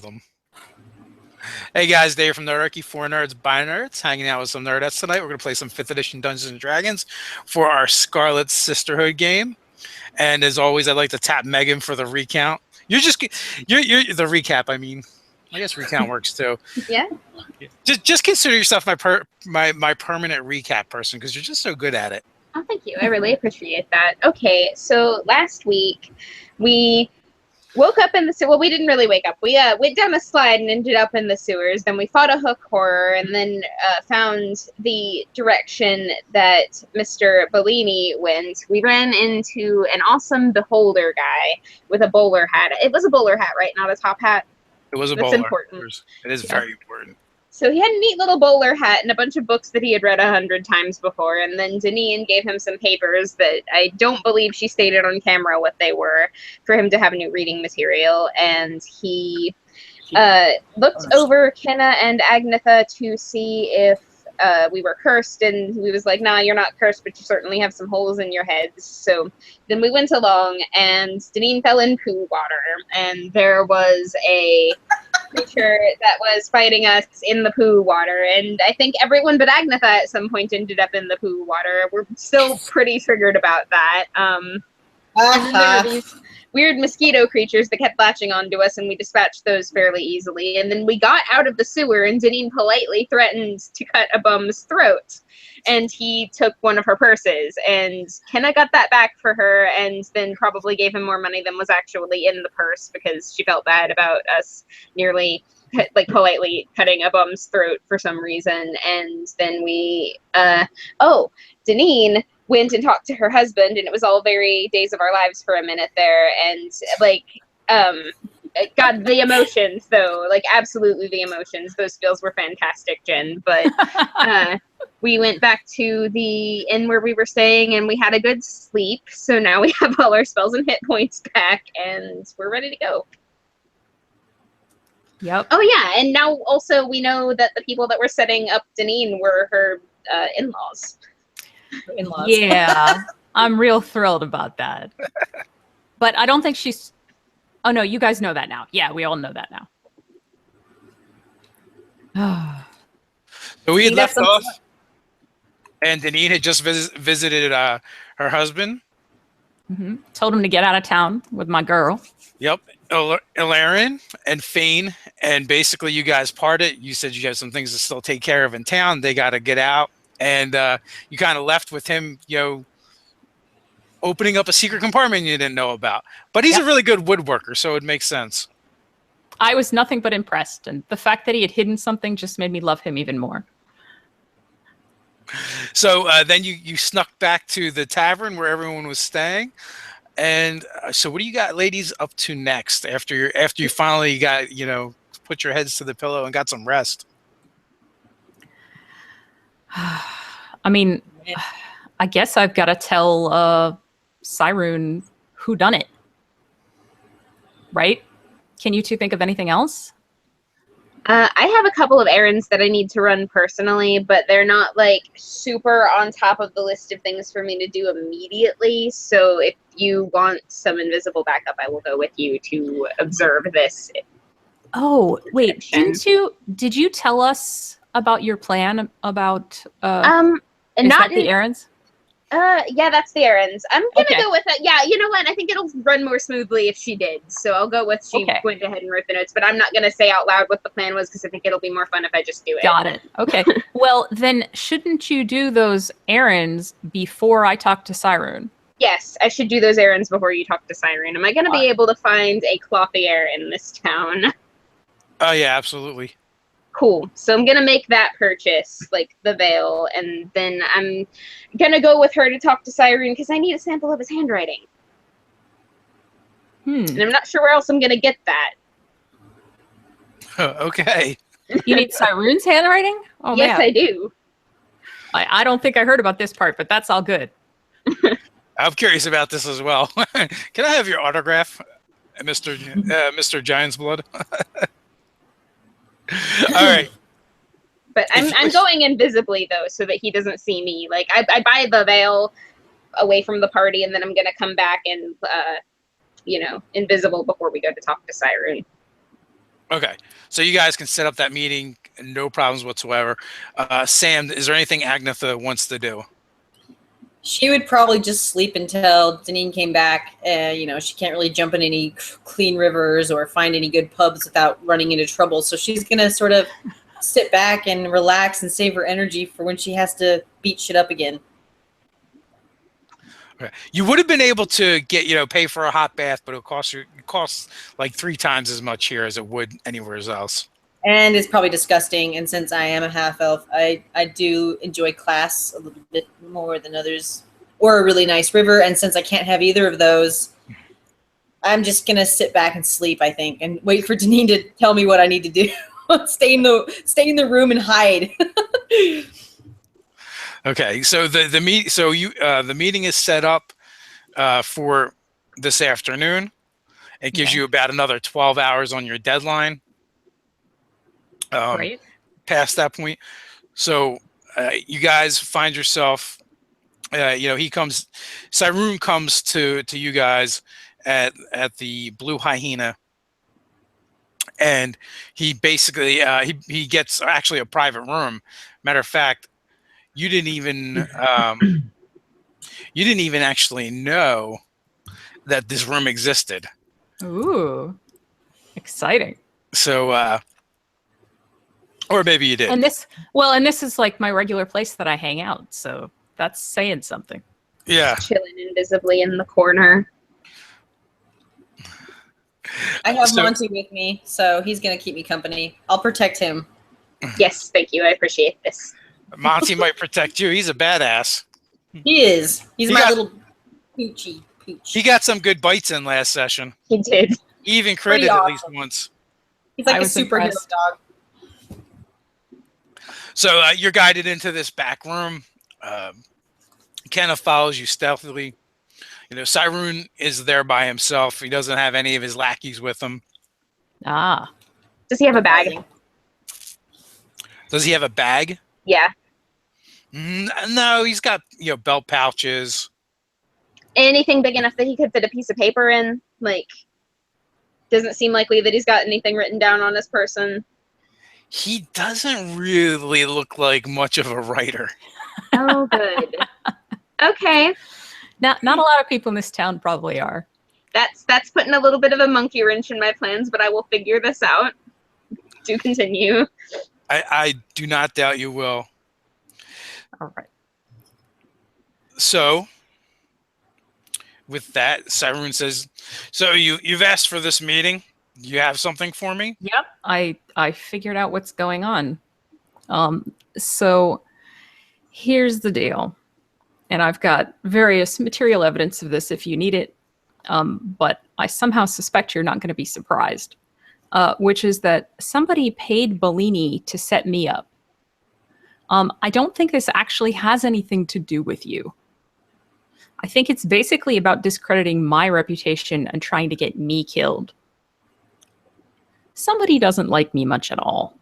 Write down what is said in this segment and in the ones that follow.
them. Hey guys, Dave from Nerdarchy, 4 Nerds by Nerds, hanging out with some nerdettes tonight. We're going to play some 5th edition Dungeons and Dragons for our Scarlet Sisterhood game. And as always, I'd like to tap Megan for the recount. You're the recap. I mean, I guess recount works too. Yeah. Just consider yourself my permanent recap person because you're just so good at it. Oh, thank you. I really appreciate that. Okay, so last week we woke up in the sewer. Well, we didn't really wake up. We went down a slide and ended up in the sewers. Then we fought a hook horror and then found the direction that Mr. Bellini went. We ran into an awesome beholder guy with a bowler hat. It was a bowler hat, right? Not a top hat? It was a That's bowler. important. It is very important. So he had a neat little bowler hat and a bunch of books that he had read 100 times before, and then Deneen gave him some papers that I don't believe she stated on camera what they were for him to have new reading material, and he looked over Kenna and Agnetha to see if we were cursed, and he was like, nah, you're not cursed, but you certainly have some holes in your heads. So then we went along, and Deneen fell in poo water, and there was a creature that was fighting us in the poo water, and I think everyone but Agnetha at some point ended up in the poo water. We're still pretty triggered about that. There were these weird mosquito creatures that kept latching onto us, and we dispatched those fairly easily. And then we got out of the sewer, and Deneen politely threatened to cut a bum's throat. And he took one of her purses, and Kenna got that back for her, and then probably gave him more money than was actually in the purse because she felt bad about us nearly, like, politely cutting a bum's throat for some reason. And then we, Deneen went and talked to her husband, and it was all very Days of Our Lives for a minute there, and God, the emotions though, like absolutely the emotions. Those feels were fantastic, Jen. But we went back to the inn where we were staying, and we had a good sleep. So now we have all our spells and hit points back, and we're ready to go. Yep. Oh yeah, and now also we know that the people that were setting up Deneen were her in-laws. Yeah, I'm real thrilled about that. But I don't think she's... Oh, no, you guys know that now. Yeah, we all know that now. So we had left off, and Deneen had just visited her husband. Mm-hmm. Told him to get out of town with my girl. Yep, Ilarion and Fane, and basically you guys parted. You said you have some things to still take care of in town. They got to get out. And you kind of left with him, opening up a secret compartment you didn't know about. But he's a really good woodworker, so it makes sense. I was nothing but impressed, and the fact that he had hidden something just made me love him even more. So then you snuck back to the tavern where everyone was staying. And so what do you got ladies up to next after you finally got, put your heads to the pillow and got some rest? I mean, I guess I've got to tell Siron who done it. Right? Can you two think of anything else? I have a couple of errands that I need to run personally, but they're not like super on top of the list of things for me to do immediately. So if you want some invisible backup, I will go with you to observe this. Oh, wait, did you tell us about your plan about not the errands? Yeah, that's the errands. I'm gonna go with it. Yeah, you know what? I think it'll run more smoothly if she did. So I'll go with she went ahead and wrote the notes, but I'm not gonna say out loud what the plan was because I think it'll be more fun if I just do it. Got it. Okay. Well, then shouldn't you do those errands before I talk to Siron? Yes, I should do those errands before you talk to Siron. Am I gonna be able to find a clothier in this town? Oh yeah, absolutely. Cool. So I'm gonna make that purchase, like the veil, and then I'm gonna go with her to talk to Siron because I need a sample of his handwriting. And I'm not sure where else I'm gonna get that. Okay. You need Siron's handwriting? Oh, yes, man. I do. I don't think I heard about this part, but that's all good. I'm curious about this as well. Can I have your autograph, Mr. Giant's Blood? All right. But I'm going invisibly though, so that he doesn't see me. Like I buy the veil away from the party, and then I'm gonna come back and invisible before we go to talk to Siron. Okay, so you guys can set up that meeting, no problems whatsoever. Sam, is there anything Agnetha wants to do? She would probably just sleep until Deneen came back. She can't really jump in any clean rivers or find any good pubs without running into trouble. So she's going to sort of sit back and relax and save her energy for when she has to beat shit up again. Okay. You would have been able to get, pay for a hot bath, but it costs like 3 times as much here as it would anywhere else. And it's probably disgusting. And since I am a half elf, I do enjoy class a little bit more than others, or a really nice river. And since I can't have either of those, I'm just gonna sit back and sleep, I think, and wait for Deneen to tell me what I need to do. stay in the room and hide. Okay, so the meeting is set up for this afternoon. It gives you about another 12 hours on your deadline. Great. Past that point, so you guys find yourself. Siron comes to you guys at the Blue Hyena, and he basically he gets actually a private room. Matter of fact, you didn't even actually know that this room existed. Ooh, exciting. So, or maybe you did. And this is like my regular place that I hang out. So that's saying something. Yeah. Chilling invisibly in the corner. I have Monty with me, so he's going to keep me company. I'll protect him. Yes, thank you. I appreciate this. Monty might protect you. He's a badass. He is. He's my little poochie pooch. He got some good bites in last session. He did. He even critted at least once. He's like a superhero dog. So you're guided into this back room. Kenneth follows you stealthily. Siron is there by himself. He doesn't have any of his lackeys with him. Ah. Does he have a bag? Does he have a bag? Yeah. No, he's got belt pouches. Anything big enough that he could fit a piece of paper in? Doesn't seem likely that he's got anything written down on his person. He doesn't really look like much of a writer. Oh, good. Okay. Not a lot of people in this town probably are. That's putting a little bit of a monkey wrench in my plans, but I will figure this out. Do continue. I do not doubt you will. All right. So, with that, Siron says, so you've asked for this meeting. Do you have something for me? Yep. I figured out what's going on. So here's the deal. And I've got various material evidence of this if you need it. But I somehow suspect you're not going to be surprised. Which is that somebody paid Bellini to set me up. I don't think this actually has anything to do with you. I think it's basically about discrediting my reputation and trying to get me killed. Somebody doesn't like me much at all.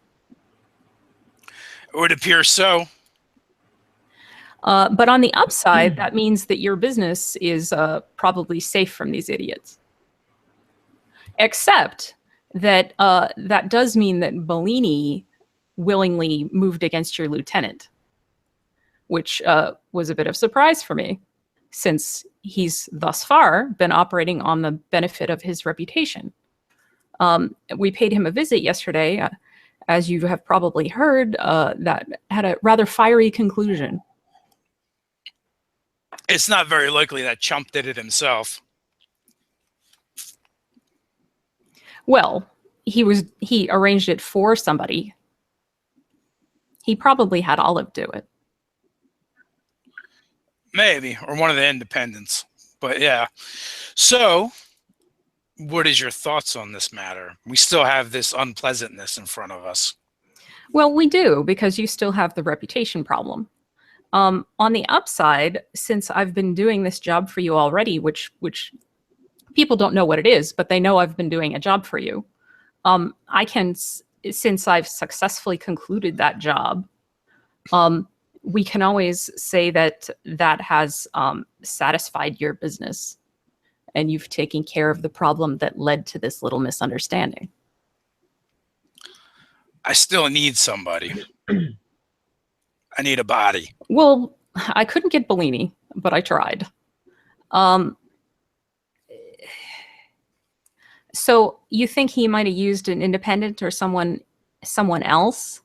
It would appear so. But on the upside, that means that your business is probably safe from these idiots. Except that that does mean that Bellini willingly moved against your lieutenant, which was a bit of a surprise for me, since he's thus far been operating on the benefit of his reputation. We paid him a visit yesterday, as you have probably heard, that had a rather fiery conclusion. It's not very likely that Chump did it himself. Well, he arranged it for somebody. He probably had Olive do it. Maybe, or one of the independents. But yeah. So, what is your thoughts on this matter? We still have this unpleasantness in front of us. Well, we do, because you still have the reputation problem. On the upside, since I've been doing this job for you already, which people don't know what it is, but they know I've been doing a job for you. I can, since I've successfully concluded that job, we can always say that that has satisfied your business and you've taken care of the problem that led to this little misunderstanding. I still need somebody. I need a body. Well, I couldn't get Bellini, but I tried. So you think he might have used an independent or someone else?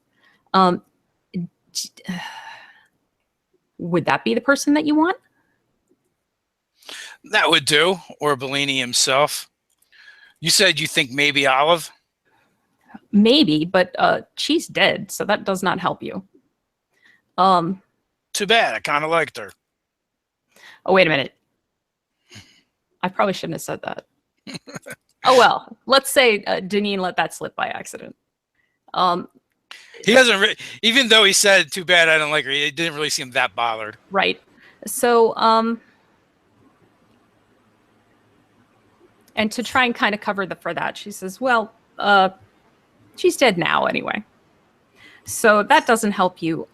Would that be the person that you want? That would do. Or Bellini himself. You said you think maybe Olive? Maybe, but she's dead, so that does not help you. Too bad. I kind of liked her. Oh, wait a minute. I probably shouldn't have said that. Oh, well, let's say Deneen let that slip by accident. He doesn't, even though he said, too bad I don't like her, it didn't really seem that bothered. Right. So, and to try and kind of cover for that, she says, well, she's dead now anyway. So that doesn't help you.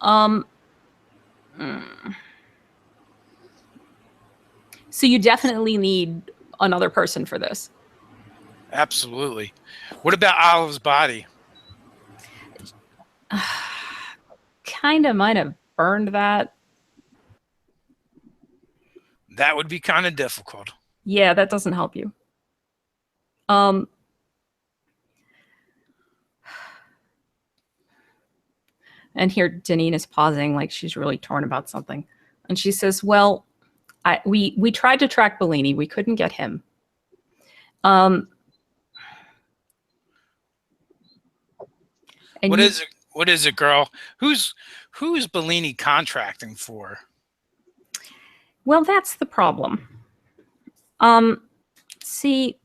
So you definitely need another person for this. Absolutely. What about Olive's body? Kind of might have burned that. That would be kind of difficult. Yeah, that doesn't help you. And here Deneen is pausing like she's really torn about something. And she says, well, we tried to track Bellini. We couldn't get him. And what is it? What is it, girl? Who's Bellini contracting for? Well, that's the problem. See,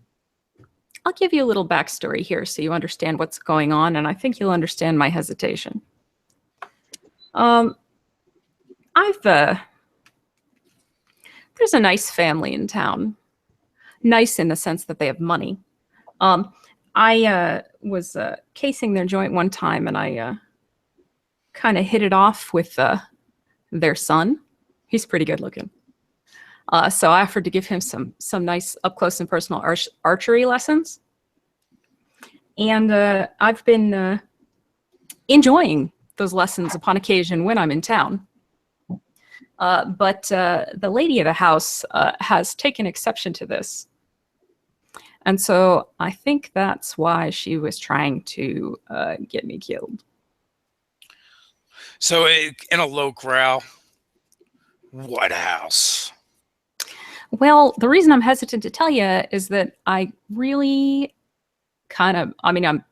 I'll give you a little backstory here so you understand what's going on, and I think you'll understand my hesitation. There's a nice family in town. Nice in the sense that they have money. I was casing their joint one time, and I kind of hit it off with their son. He's pretty good looking. So I offered to give him some nice up close and personal archery lessons. And I've been enjoying those lessons upon occasion when I'm in town. But the lady of the house has taken exception to this. And so I think that's why she was trying to get me killed. So in a low growl, what house? Well, the reason I'm hesitant to tell you is that I really I'm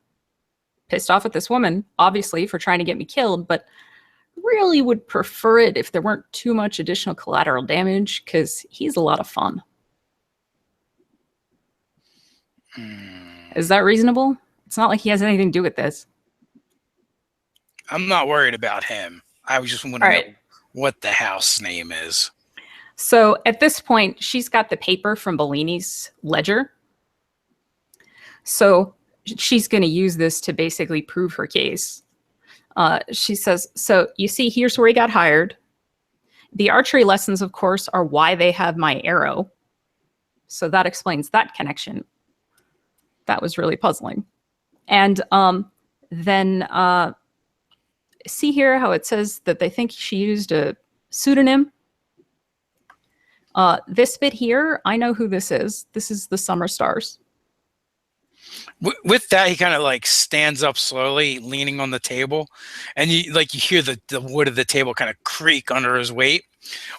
pissed off at this woman, obviously, for trying to get me killed, but really would prefer it if there weren't too much additional collateral damage, because he's a lot of fun. Is that reasonable? It's not like he has anything to do with this. I'm not worried about him. I was just wondering know what the house name is. So at this point, she's got the paper from Bellini's ledger. So she's going to use this to basically prove her case. She says, so you see, here's where he got hired. The archery lessons, of course, are why they have my arrow. So that explains that connection. That was really puzzling. And then see here how it says that they think she used a pseudonym. This bit here, I know who this is. This is the Summer Stars. With that, he kind of like stands up slowly, leaning on the table, and you hear the wood of the table kind of creak under his weight.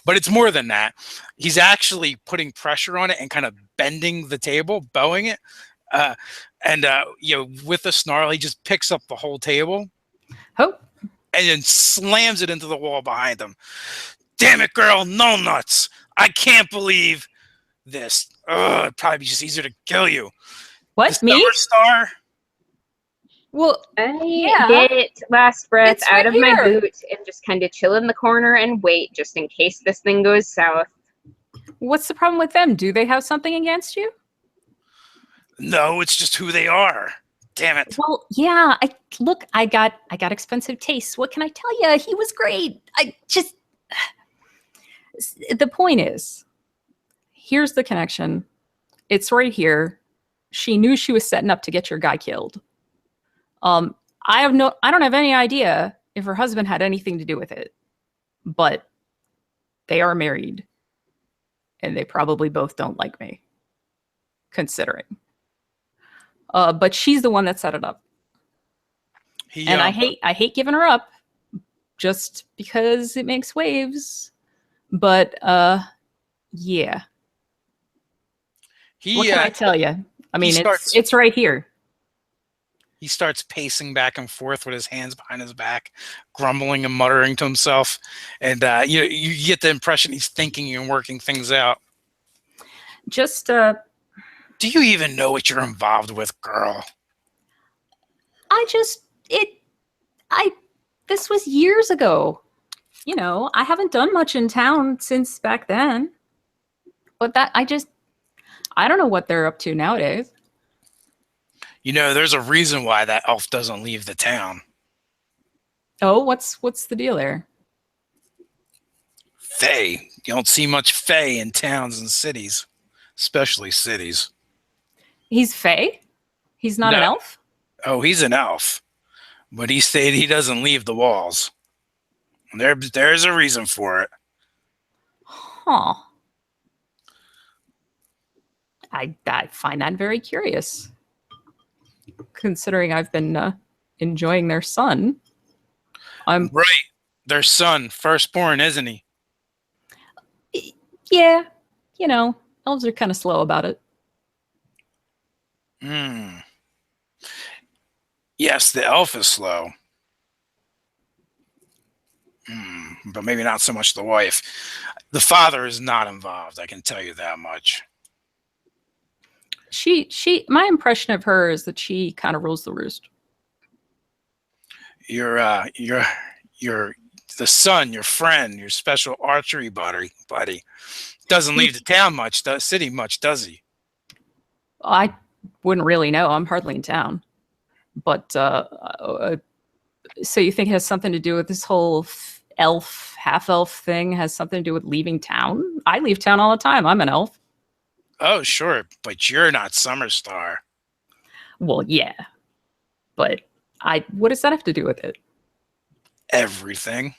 But it's more than that. He's actually putting pressure on it and kind of bending the table, bowing it. With a snarl, he just picks up the whole table. Oh. And then slams it into the wall behind him. Damn it, girl, no nuts. I can't believe this. It'd probably be just easier to kill you. What, the me? Summer Star? Well, I get last breath It's out right of my here. boot and just kind of chill in the corner and wait just in case this thing goes south. What's the problem with them? Do they have something against you? No, it's just who they are. Damn it. Well, yeah. I got expensive tastes. What can I tell you? He was great. The point is, here's the connection. It's right here. She knew she was setting up to get your guy killed. I don't have any idea if her husband had anything to do with it, but they are married and they probably both don't like me, considering. But she's the one that set it up. And I hate giving her up just because it makes waves. But yeah. What can I tell you? I mean, it's right here. He starts pacing back and forth with his hands behind his back, grumbling and muttering to himself. And you get the impression he's thinking and working things out. Just do you even know what you're involved with, girl? This was years ago. You know, I haven't done much in town since back then. But I don't know what they're up to nowadays. You know, there's a reason why that elf doesn't leave the town. Oh, what's the deal there? Fae. You don't see much fae in towns and cities, especially cities. He's fae? He's not an elf? Oh, he's an elf. But he stated he doesn't leave the walls. There's a reason for it. Huh. I find that very curious. Considering I've been enjoying their son. Right. Their son, firstborn, isn't he? Yeah. You know, elves are kind of slow about it. Yes, the elf is slow. But maybe not so much the wife. The father is not involved, I can tell you that much. My impression of her is that she kind of rules the roost. The son, your friend, your special archery buddy, doesn't leave the town much, city much, does he? I wouldn't really know. I'm hardly in town. But so you think it has something to do with this whole elf, half-elf thing? Has something to do with leaving town? I leave town all the time. I'm an elf. Oh, sure, but you're not Summerstar. Well, yeah. But what does that have to do with it? Everything.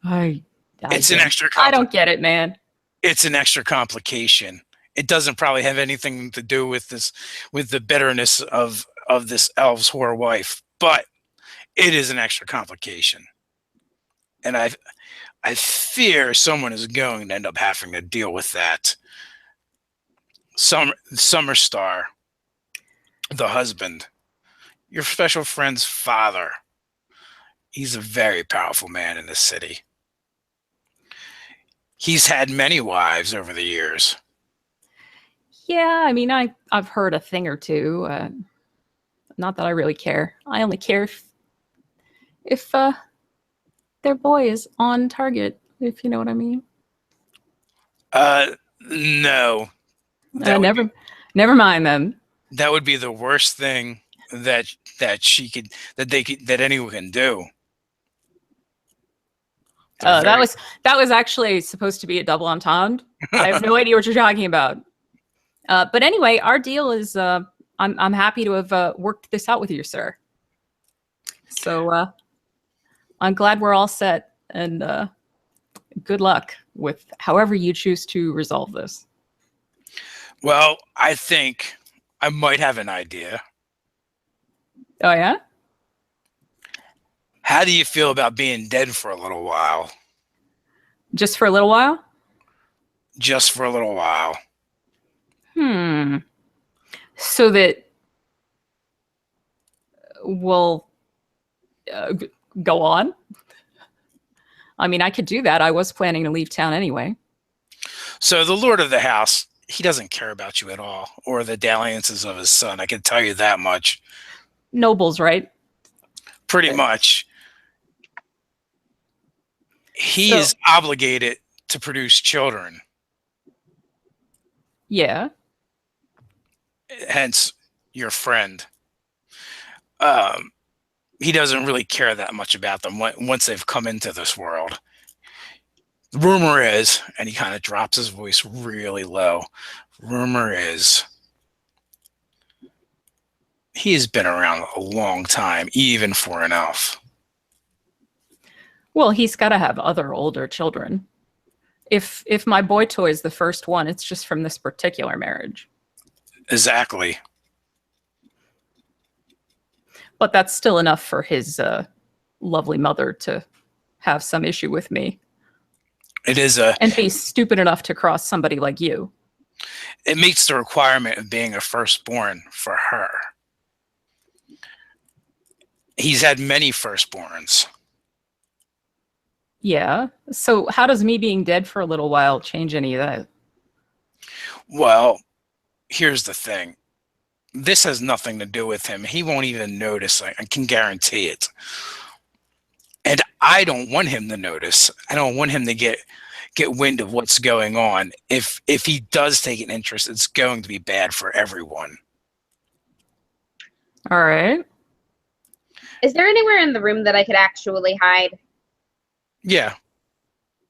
It's an extra I don't get it, man. It's an extra complication. It doesn't probably have anything to do with the bitterness of this elf's whore wife, but it is an extra complication. And I fear someone is going to end up having to deal with that. Summerstar, the husband, your special friend's father. He's a very powerful man in the city. He's had many wives over the years. Yeah, I mean, I've heard a thing or two. Not that I really care. I only care if their boy is on target, if you know what I mean. No. Never mind then. That would be the worst thing that anyone can do. That was actually supposed to be a double entendre. I have no idea what you're talking about. But anyway, our deal is I'm happy to have worked this out with you, sir. So I'm glad we're all set, and good luck with however you choose to resolve this. Well, I think I might have an idea. Oh, yeah? How do you feel about being dead for a little while? Just for a little while? Just for a little while. So that we'll go on? I mean, I could do that. I was planning to leave town anyway. So the Lord of the House, he doesn't care about you at all, or the dalliances of his son. I can tell you that much. Nobles, right? Pretty much. He is obligated to produce children. Yeah. Hence, your friend. He doesn't really care that much about them once they've come into this world. The rumor is, and he kind of drops his voice really low, rumor is He's been around a long time, even for an elf. Well, he's got to have other older children. If my boy toy is the first one, it's just from this particular marriage. Exactly. But that's still enough for his lovely mother to have some issue with me. It is and be stupid enough to cross somebody like you. It meets the requirement of being a firstborn for her. He's had many firstborns. Yeah. So how does me being dead for a little while change any of that? Well, here's the thing. This has nothing to do with him. He won't even notice. I can guarantee it. And I don't want him to notice. I don't want him to get wind of what's going on. If he does take an interest, it's going to be bad for everyone. All right. Is there anywhere in the room that I could actually hide? Yeah.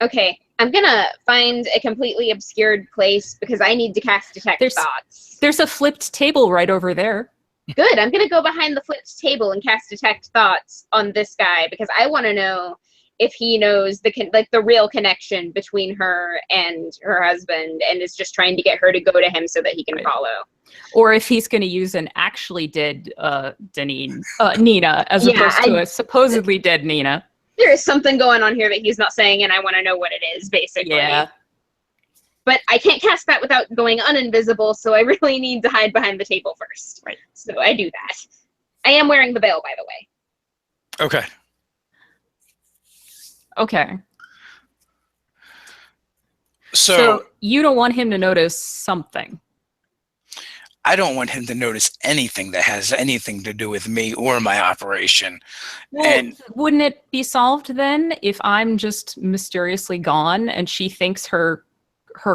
Okay, I'm gonna find a completely obscured place because I need to cast Detect Thoughts. There's a flipped table right over there. Good, I'm gonna go behind the flipped table and cast Detect Thoughts on this guy because I want to know if he knows the real connection between her and her husband and is just trying to get her to go to him so that he can follow. Or if he's going to use an actually dead Nina as opposed to a supposedly dead Nina. There is something going on here that he's not saying, and I want to know what it is, basically. Yeah. But I can't cast that without going uninvisible, so I really need to hide behind the table first. Right. So I do that. I am wearing the veil, by the way. Okay. Okay. So you don't want him to notice something. I don't want him to notice anything that has anything to do with me or my operation. Well, and wouldn't it be solved then if I'm just mysteriously gone and she thinks her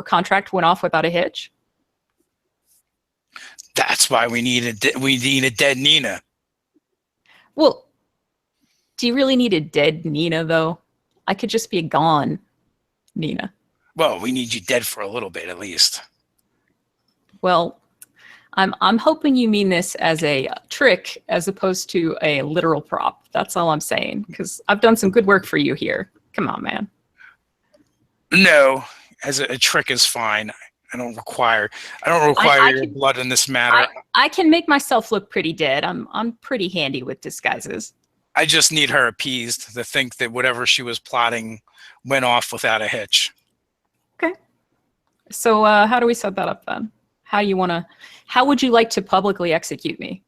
contract went off without a hitch? That's why we need a dead Nina. Well, do you really need a dead Nina though? I could just be a gone Nina. Well, we need you dead for a little bit at least. Well, I'm hoping you mean this as a trick as opposed to a literal prop. That's all I'm saying, because I've done some good work for you here. Come on, man. No, as a trick is fine. I don't require your blood in this matter. I can make myself look pretty dead. I'm pretty handy with disguises. I just need her appeased to think that whatever she was plotting went off without a hitch. Okay. So how do we set that up then? How would you like to publicly execute me?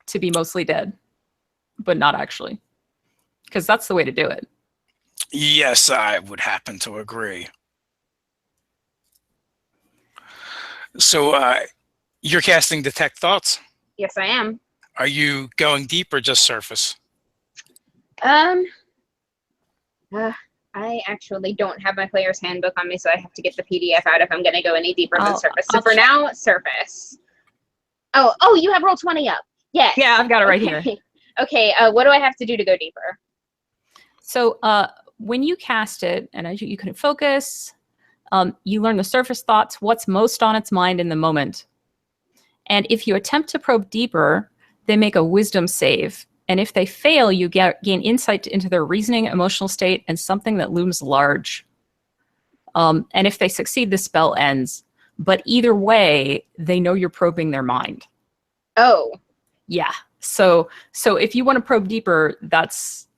To be mostly dead, but not actually. Because that's the way to do it. Yes, I would happen to agree. So you're casting Detect Thoughts? Yes, I am. Are you going deep or just surface? I actually don't have my player's handbook on me, so I have to get the PDF out if I'm going to go any deeper than surface. So for now, surface. Oh, you have Roll20 up. Yes. Yeah, I've got it right here. Okay, what do I have to do to go deeper? So when you cast it, and as you can focus, you learn the surface thoughts, what's most on its mind in the moment. And if you attempt to probe deeper, they make a wisdom save. And if they fail, you gain insight into their reasoning, emotional state, and something that looms large. And if they succeed, the spell ends. But either way, they know you're probing their mind. Oh. Yeah. So if you want to probe deeper, that's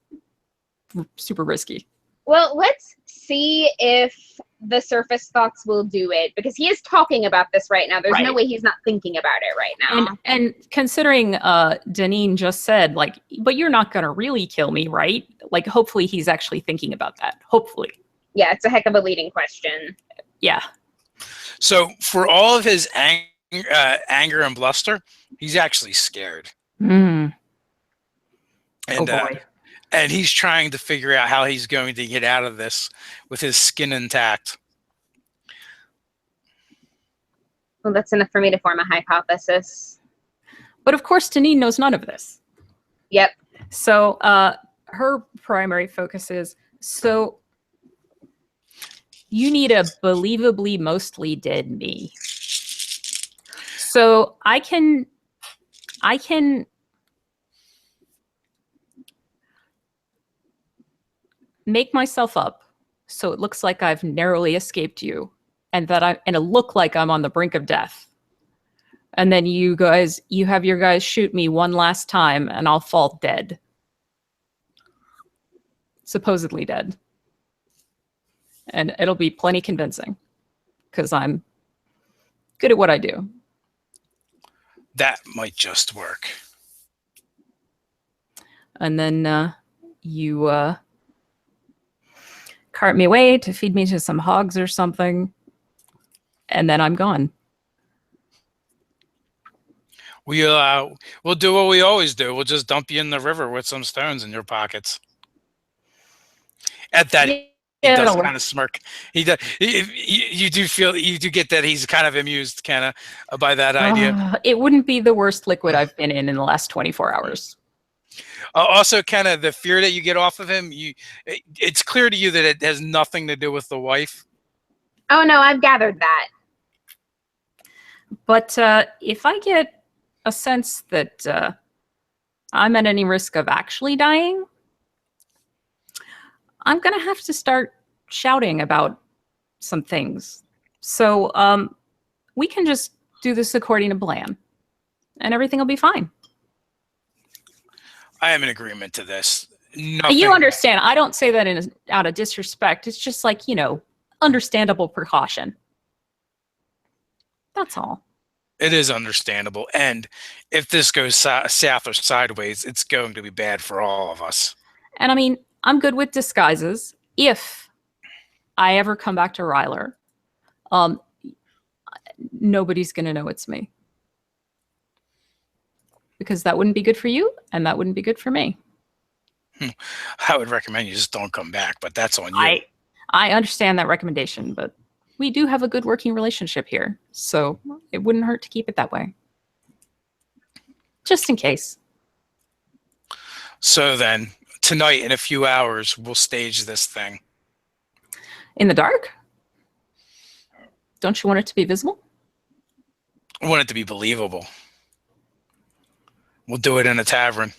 super risky. Well, let's see if the surface thoughts will do it, because he is talking about this right now. There's no way he's not thinking about it right now. And considering Deneen just said, like, but you're not going to really kill me, right? Like, hopefully he's actually thinking about that. Hopefully. Yeah, it's a heck of a leading question. Yeah. So for all of his anger and bluster, he's actually scared. Mm. And, oh boy. And he's trying to figure out how he's going to get out of this with his skin intact. Well, that's enough for me to form a hypothesis. But of course, Deneen knows none of this. Yep. So her primary focus is, so you need a believably mostly dead me. So I can I can make myself up so it looks like I've narrowly escaped you, and it look like I'm on the brink of death. And then you have your guys shoot me one last time, and I'll fall dead. Supposedly dead. And it'll be plenty convincing, because I'm good at what I do. That might just work. And then you cart me away to feed me to some hogs or something, and then I'm gone. We'll do what we always do. We'll just dump you in the river with some stones in your pockets. At that, he does kind of smirk. He does. You do get that he's kind of amused, kind of, by that idea. It wouldn't be the worst liquid I've been in the last 24 hours. Also, kind of the fear that you get off of him. It's clear to you that it has nothing to do with the wife. Oh no, I've gathered that. But if I get a sense that I'm at any risk of actually dying, I'm going to have to start shouting about some things. So we can just do this according to plan, and everything will be fine. I am in agreement to this. You understand. I don't say that out of disrespect. It's just like, understandable precaution. That's all. It is understandable. And if this goes south or sideways, it's going to be bad for all of us. And I mean, I'm good with disguises. If I ever come back to Ryler, nobody's going to know it's me. Because that wouldn't be good for you, and that wouldn't be good for me. I would recommend you just don't come back, but that's on you. I understand that recommendation, but we do have a good working relationship here, so it wouldn't hurt to keep it that way. Just in case. So then, tonight, in a few hours, we'll stage this thing. In the dark? Don't you want it to be visible? I want it to be believable. We'll do it in a tavern.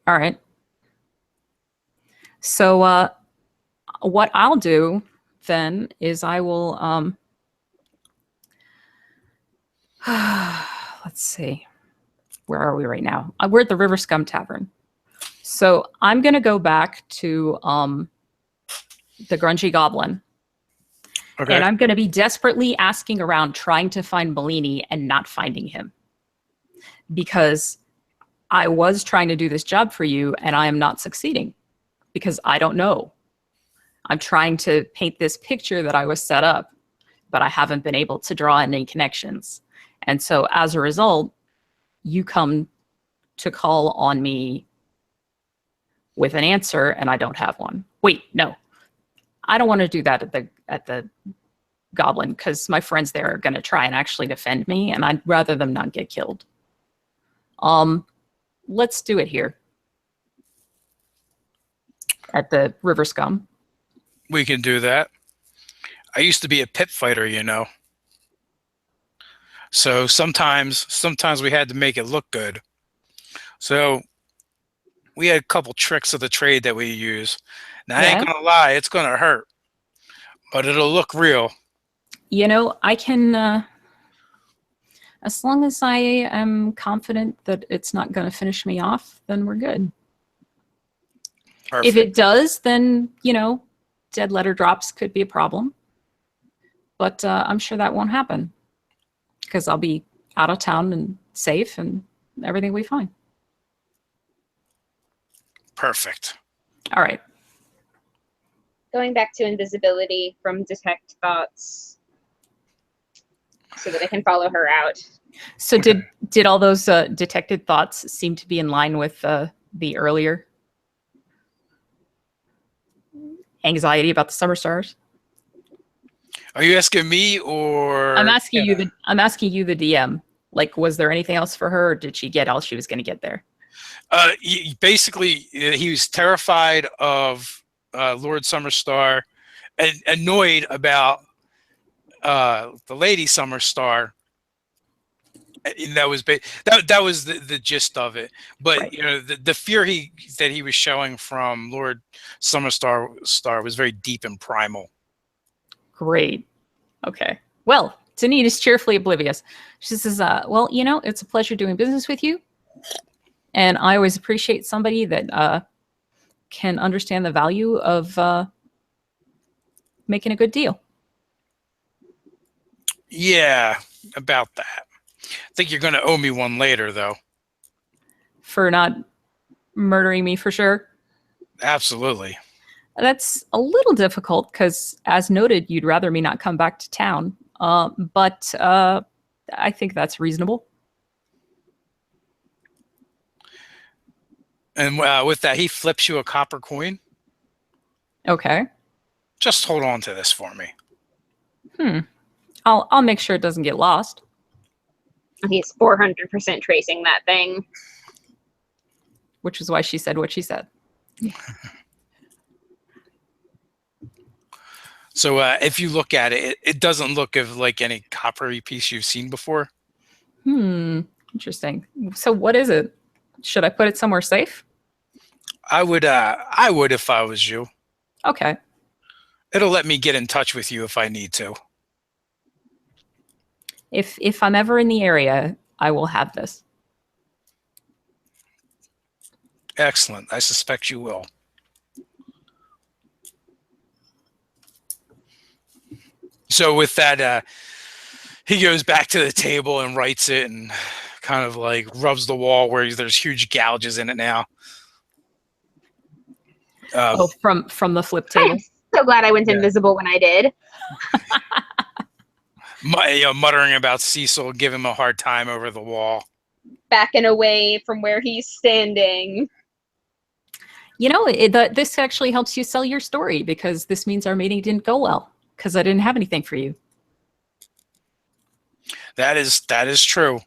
All right. So what I'll do then is I will let's see. Where are we right now? We're at the River Scum Tavern. So I'm going to go back to the Grungy Goblin. Okay. And I'm going to be desperately asking around, trying to find Bellini and not finding him. Because I was trying to do this job for you, and I am not succeeding. Because I don't know. I'm trying to paint this picture that I was set up, but I haven't been able to draw any connections. And so as a result, you come to call on me with an answer, and I don't have one. Wait, no. I don't want to do that at the Goblin, because my friends there are going to try and actually defend me, and I'd rather them not get killed. Let's do it here. At the River Scum. We can do that. I used to be a pit fighter, So sometimes we had to make it look good. So we had a couple tricks of the trade that we use. Now, I ain't gonna lie, it's gonna hurt, but it'll look real. I can, as long as I am confident that it's not going to finish me off, then we're good. Perfect. If it does, then, dead letter drops could be a problem. But I'm sure that won't happen, because I'll be out of town and safe, and everything will be fine. Perfect. All right. Going back to invisibility from detect thoughts so that I can follow her out. So did all those detected thoughts seem to be in line with the earlier anxiety about the summer stars? Are you asking me, or I'm asking you the DM. Like, was there anything else for her, or did she get all she was going to get there? Basically, he was terrified of Lord Summerstar, and annoyed about the Lady Summerstar, And that was that was the gist of it. But Right. you know, the fear that he was showing from Lord Summerstar was very deep and primal. Great. Okay. Well, Denise is cheerfully oblivious. She says, well, you know, it's a pleasure doing business with you. And I always appreciate somebody that can understand the value of making a good deal. Yeah, about that. I think you're going to owe me one later, though. For not murdering me, for sure. Absolutely. That's a little difficult because, as noted, you'd rather me not come back to town. But I think that's reasonable. And with that, he flips you a copper coin. Okay. Just hold on to this for me. I'll make sure it doesn't get lost. He's 400% tracing that thing. Which is why she said what she said. So if you look at it, it doesn't look of like any coppery piece you've seen before. Interesting. So what is it? Should I put it somewhere safe? I would if I was you. Okay. It'll let me get in touch with you if I need to. If I'm ever in the area, I will have this. Excellent. I suspect you will. So with that, he goes back to the table and writes it and kind of like rubs the wall where there's huge gouges in it now. From the flip table. I'm so glad I went Yeah. invisible when I did. Muttering about Cecil, give him a hard time over the wall. Backing away from where he's standing. You know, this actually helps you sell your story because this means our meeting didn't go well because I didn't have anything for you. That is true.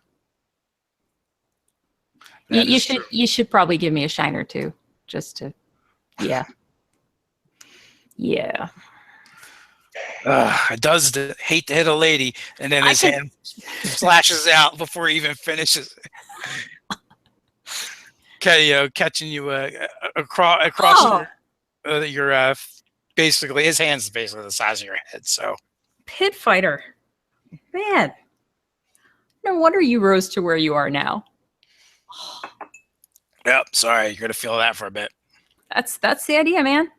You should probably give me a shine or two just to, yeah. I does hate to hit a lady, and then his hand flashes out before he even finishes. Okay, catching you across your basically his hand's basically the size of your head. So Pit fighter, man. No wonder you rose to where you are now. yep. Sorry, you're gonna feel that for a bit. That's the idea, man.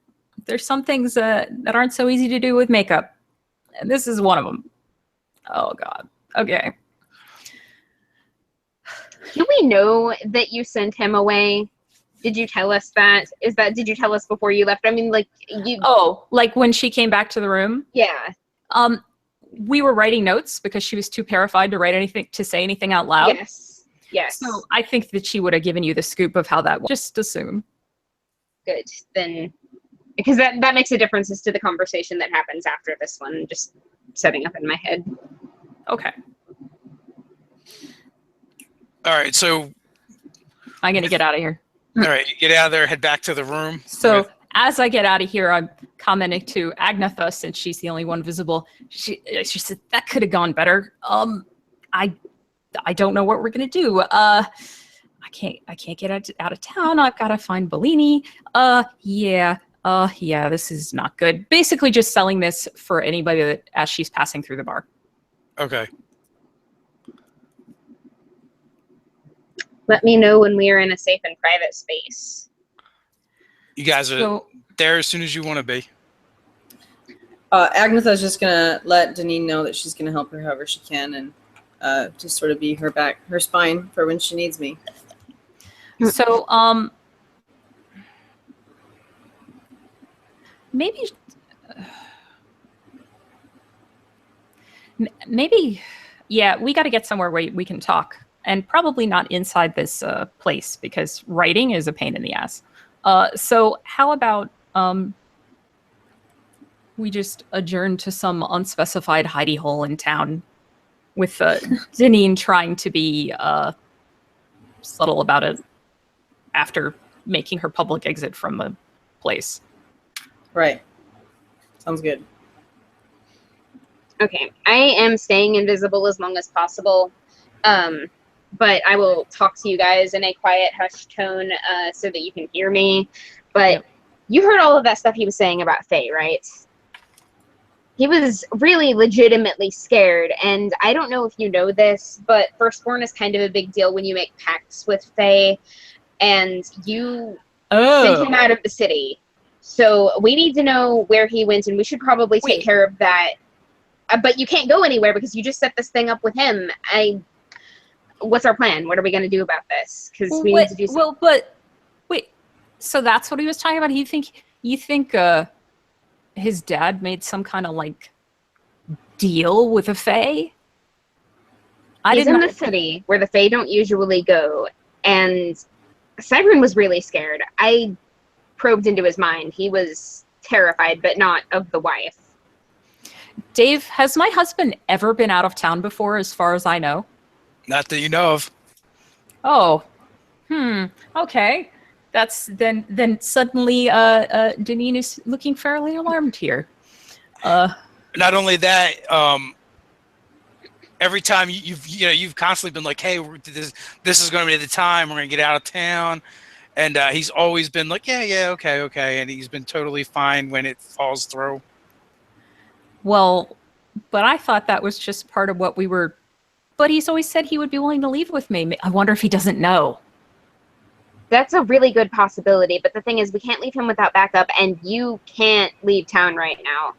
There's some things that aren't so easy to do with makeup, and this is one of them. Oh God. Okay. Do we know that you sent him away? Did you tell us that? Did you tell us before you left? I mean, like you. Oh, like when she came back to the room. Yeah. We were writing notes because she was too terrified to say anything out loud. Yes. So I think that she would have given you the scoop of how that was. Just assume. Good. Then, because that makes a difference as to the conversation that happens after this one. Just setting up in my head. Okay. All right, so I'm gonna get out of here. all right, you get out of there, head back to the room. So as I get out of here, I'm commenting to Agnetha, since she's the only one visible. She said that could have gone better. I don't know what we're gonna do. I can't get out of town. I've got to find Bellini. Yeah, this is not good. Basically, just selling this for anybody that as she's passing through the bar. Okay. Let me know when we are in a safe and private space. You guys are there as soon as you want to be. Agnetha's just gonna let Deneen know that she's gonna help her however she can, and just sort of be her spine for when she needs me. So, maybe, yeah, we got to get somewhere where we can talk, and probably not inside this place because writing is a pain in the ass. So how about we just adjourn to some unspecified hidey hole in town with Deneen trying to be subtle about it after making her public exit from the place. Right. Sounds good. Okay, I am staying invisible as long as possible. But I will talk to you guys in a quiet, hushed tone so that you can hear me. But you heard all of that stuff he was saying about Faye, right? He was really legitimately scared, and I don't know if you know this, but Firstborn is kind of a big deal when you make pacts with Faye, and you sent him out of the city. So we need to know where he went, and we should probably take care of that. But you can't go anywhere because you just set this thing up with him. What's our plan? What are we going to do about this? Because we need to do something. Well, but wait. So that's what he was talking about? You think his dad made some kind of like deal with a Fae? He's in the city where the Fae don't usually go, and Siron was really scared. I probed into his mind. He was terrified, but not of the wife. Dave, has my husband ever been out of town before, as far as I know? Not that you know of. Oh, okay. That's then suddenly Deneen is looking fairly alarmed here. Not only that, every time you've constantly been like, hey, this is going to be the time we're going to get out of town, and he's always been like, yeah, okay, and he's been totally fine when it falls through. Well, but I thought that was just part of what we were. But he's always said he would be willing to leave with me. I wonder if he doesn't know. That's a really good possibility, but the thing is, we can't leave him without backup, and you can't leave town right now.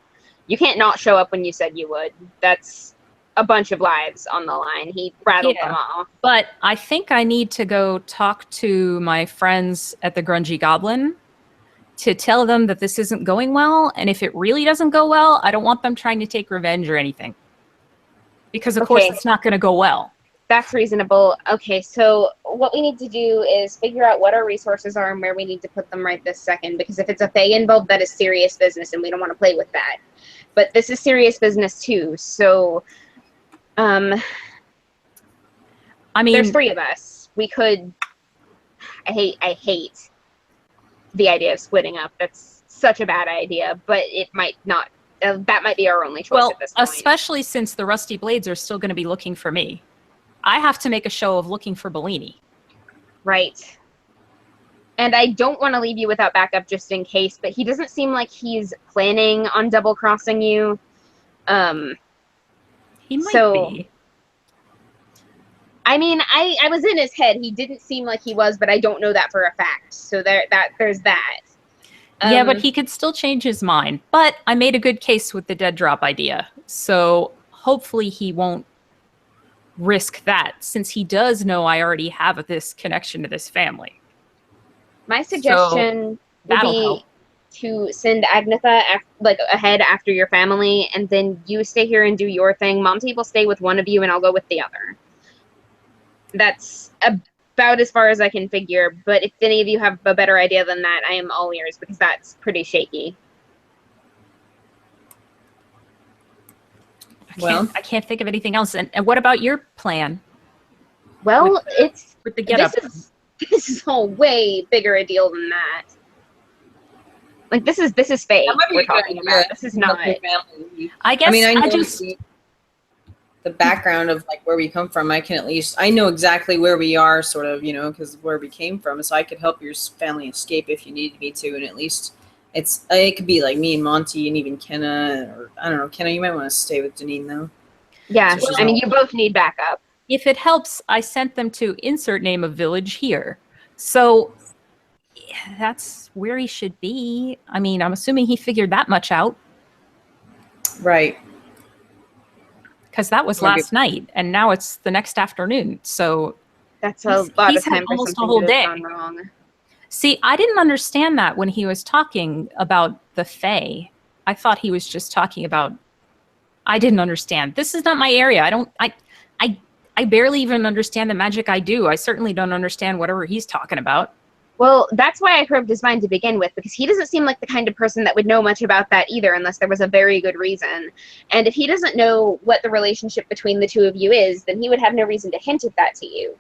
You can't not show up when you said you would. That's a bunch of lives on the line. He rattled them all. But I think I need to go talk to my friends at the Grungy Goblin to tell them that this isn't going well, and if it really doesn't go well, I don't want them trying to take revenge or anything. Because, of course, it's not going to go well. That's reasonable. Okay, so what we need to do is figure out what our resources are and where we need to put them right this second, because if it's a Fae involved, that is serious business, and we don't want to play with that. But this is serious business, too, so... I mean... There's 3 of us. We could... I hate the idea of splitting up. That's such a bad idea, but it might not... that might be our only choice at this point. Especially since the Rusty Blades are still going to be looking for me. I have to make a show of looking for Bellini. Right. And I don't want to leave you without backup just in case, but he doesn't seem like he's planning on double-crossing you. He might be. I mean, I was in his head. He didn't seem like he was, but I don't know that for a fact. So there's that. Yeah, but he could still change his mind. But I made a good case with the dead drop idea. So hopefully he won't risk that, since he does know I already have this connection to this family. My suggestion would be to send Agnetha ahead after your family, and then you stay here and do your thing. Monty will stay with one of you, and I'll go with the other. That's about as far as I can figure, but if any of you have a better idea than that, I am all ears, because that's pretty shaky. I can't think of anything else. And what about your plan? Well, with the getup. This is a way bigger a deal than that. Like, this is fake we're talking about. This is not. I guess I know the background of like where we come from. I know exactly where we are, sort of, because of where we came from. So I could help your family escape if you needed me to, and at least it could be like me and Monty and even Kenna, or I don't know, Kenna, you might want to stay with Deneen though. Yeah, so you both need backup. If it helps, I sent them to insert name of village here. So that's where he should be. I mean, I'm assuming he figured that much out. Right. Because that was last night, and now it's the next afternoon. So that's a lot of time for almost a something whole to day. have gone wrong. See, I didn't understand that when he was talking about the Fae. I thought he was just talking about... I didn't understand. This is not my area. I barely even understand the magic I do. I certainly don't understand whatever he's talking about. Well, that's why I probed his mind to begin with, because he doesn't seem like the kind of person that would know much about that either, unless there was a very good reason. And if he doesn't know what the relationship between the two of you is, then he would have no reason to hint at that to you.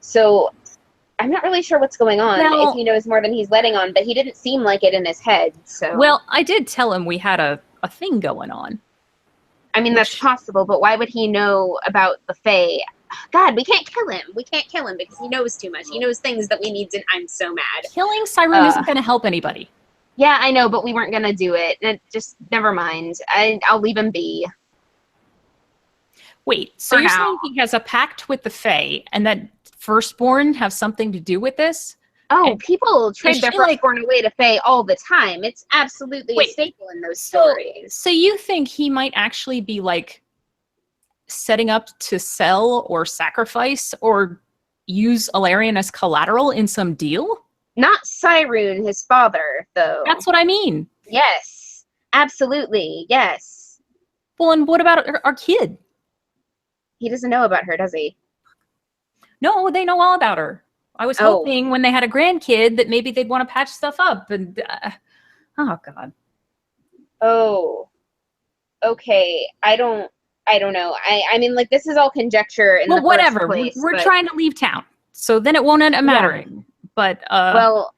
So I'm not really sure what's going on, if he knows more than he's letting on, but he didn't seem like it in his head. So well, I did tell him we had a thing going on. I mean, that's possible, but why would he know about the Fae? God, we can't kill him. We can't kill him because he knows too much. He knows things that we need to. I'm so mad. Killing Siron isn't going to help anybody. Yeah, I know, but we weren't gonna do it. Just never mind. I'll leave him be. Wait, so you're saying he has a pact with the Fae, and that Firstborn have something to do with this? Oh, And people trade their she, firstborn away to Fae all the time. It's absolutely a staple in those stories. So you think he might actually be like setting up to sell or sacrifice or use Alarion as collateral in some deal? Not Siron, his father, though. That's what I mean. Yes, absolutely, yes. Well, and what about our kid? He doesn't know about her, does he? No, they know all about her. I was hoping when they had a grandkid that maybe they'd want to patch stuff up. And oh God. Oh. Okay. I don't know. I mean, like, this is all conjecture. In well, the whatever. First place, we're trying to leave town, so then it won't end up mattering. Yeah. But well,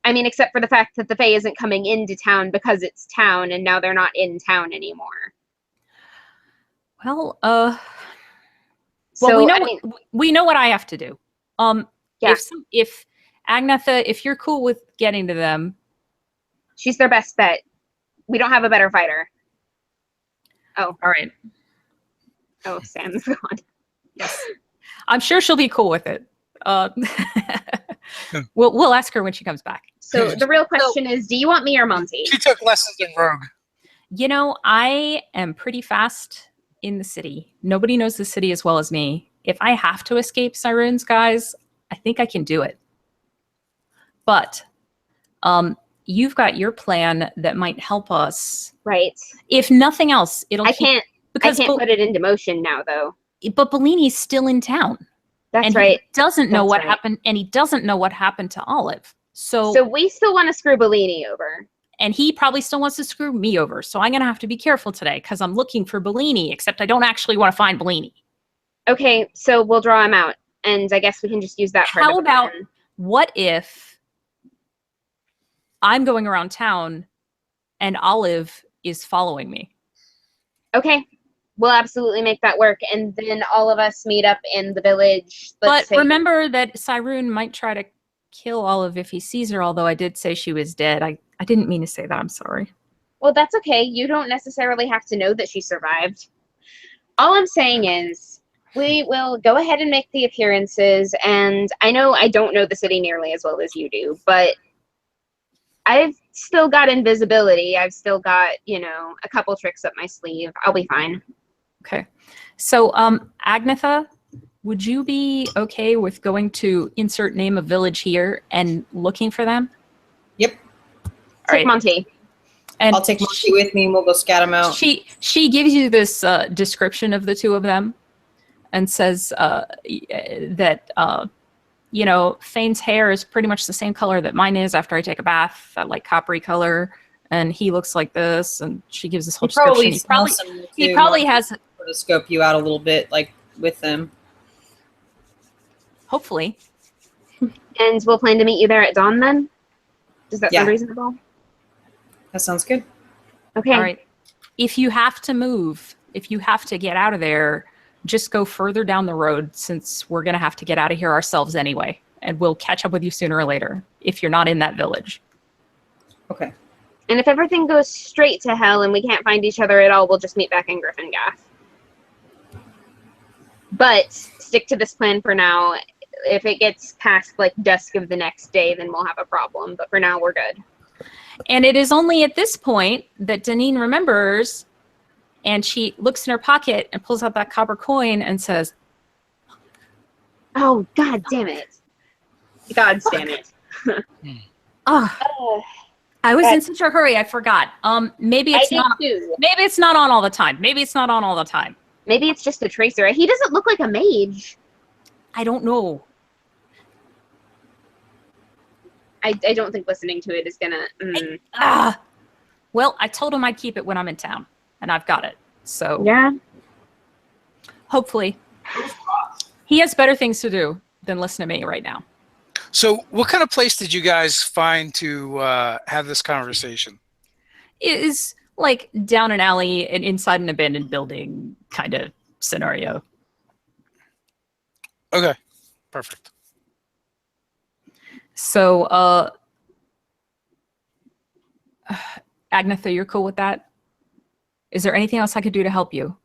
I mean, except for the fact that the Fae isn't coming into town because it's town, and now they're not in town anymore. Well, so we know what I have to do. Yeah. If Agnetha, if you're cool with getting to them, she's their best bet. We don't have a better fighter. Oh, all right. Oh, Sam's gone. Yes, I'm sure she'll be cool with it. We'll ask her when she comes back. So the real question is, do you want me or Monty? She took lessons in Rogue. You know, I am pretty fast in the city. Nobody knows the city as well as me. If I have to escape Siron's guys, I think I can do it. But you've got your plan that might help us. Right. If nothing else, I can't put it into motion now, though. But Bellini's still in town. That's right. He doesn't know what happened, and he doesn't know what happened to Olive. So we still want to screw Bellini over. And he probably still wants to screw me over. So I'm going to have to be careful today because I'm looking for Bellini, except I don't actually want to find Bellini. Okay, so we'll draw him out. And I guess we can just use that part. How about, what if I'm going around town and Olive is following me? Okay, we'll absolutely make that work. And then all of us meet up in the village. But remember that Siron might try to kill Olive if he sees her, although I did say she was dead. I didn't mean to say that. I'm sorry. Well, that's okay. You don't necessarily have to know that she survived. All I'm saying is we will go ahead and make the appearances. And I know I don't know the city nearly as well as you do, but I've still got invisibility. I've still got, a couple tricks up my sleeve. I'll be fine. Okay. So, Agnetha, would you be okay with going to insert name of village here and looking for them? Yep. All right, Monty. And I'll take Monty with me and we'll go scat them out. She gives you this description of the two of them and says that, Fane's hair is pretty much the same color that mine is after I take a bath, that like coppery color. And he looks like this. And she gives this whole description. He probably has to scope you out a little bit, like with them. Hopefully. And we'll plan to meet you there at dawn then? Does that sound reasonable? That sounds good. Okay. All right. If you have to move, if you have to get out of there, just go further down the road since we're going to have to get out of here ourselves anyway. And we'll catch up with you sooner or later if you're not in that village. Okay. And if everything goes straight to hell and we can't find each other at all, we'll just meet back in Gryphongaffe. But stick to this plan for now. If it gets past like dusk of the next day, then we'll have a problem. But for now, we're good. And it is only at this point that Deneen remembers, and she looks in her pocket and pulls out that copper coin and says, "Oh, God damn it. God damn it." I was in such a hurry, I forgot. Maybe it's not. Maybe it's not on all the time. Maybe it's not on all the time. Maybe it's just a tracer. He doesn't look like a mage. I don't know. I don't think listening to it is gonna. Well, I told him I'd keep it when I'm in town, and I've got it. So yeah. Hopefully, he has better things to do than listen to me right now. So, what kind of place did you guys find to have this conversation? It is like down an alley and inside an abandoned building kind of scenario. Okay, perfect. So, Agnetha, you're cool with that? Is there anything else I could do to help you?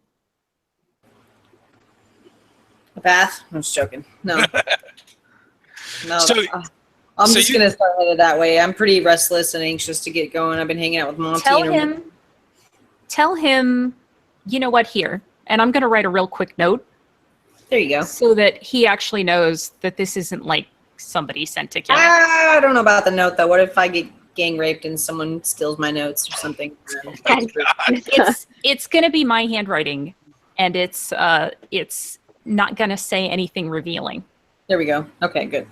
A bath? I'm just joking. No. No. So- I'm so just you- going to start headed that way. I'm pretty restless and anxious to get going. I've been hanging out with Monty. Tell him, you know what, here. And I'm going to write a real quick note. There you go. So that he actually knows that this isn't like somebody sent to kill him. I don't know about the note, though. What if I get gang raped and someone steals my notes or something? It's going to be my handwriting, and it's not going to say anything revealing. There we go. Okay, good.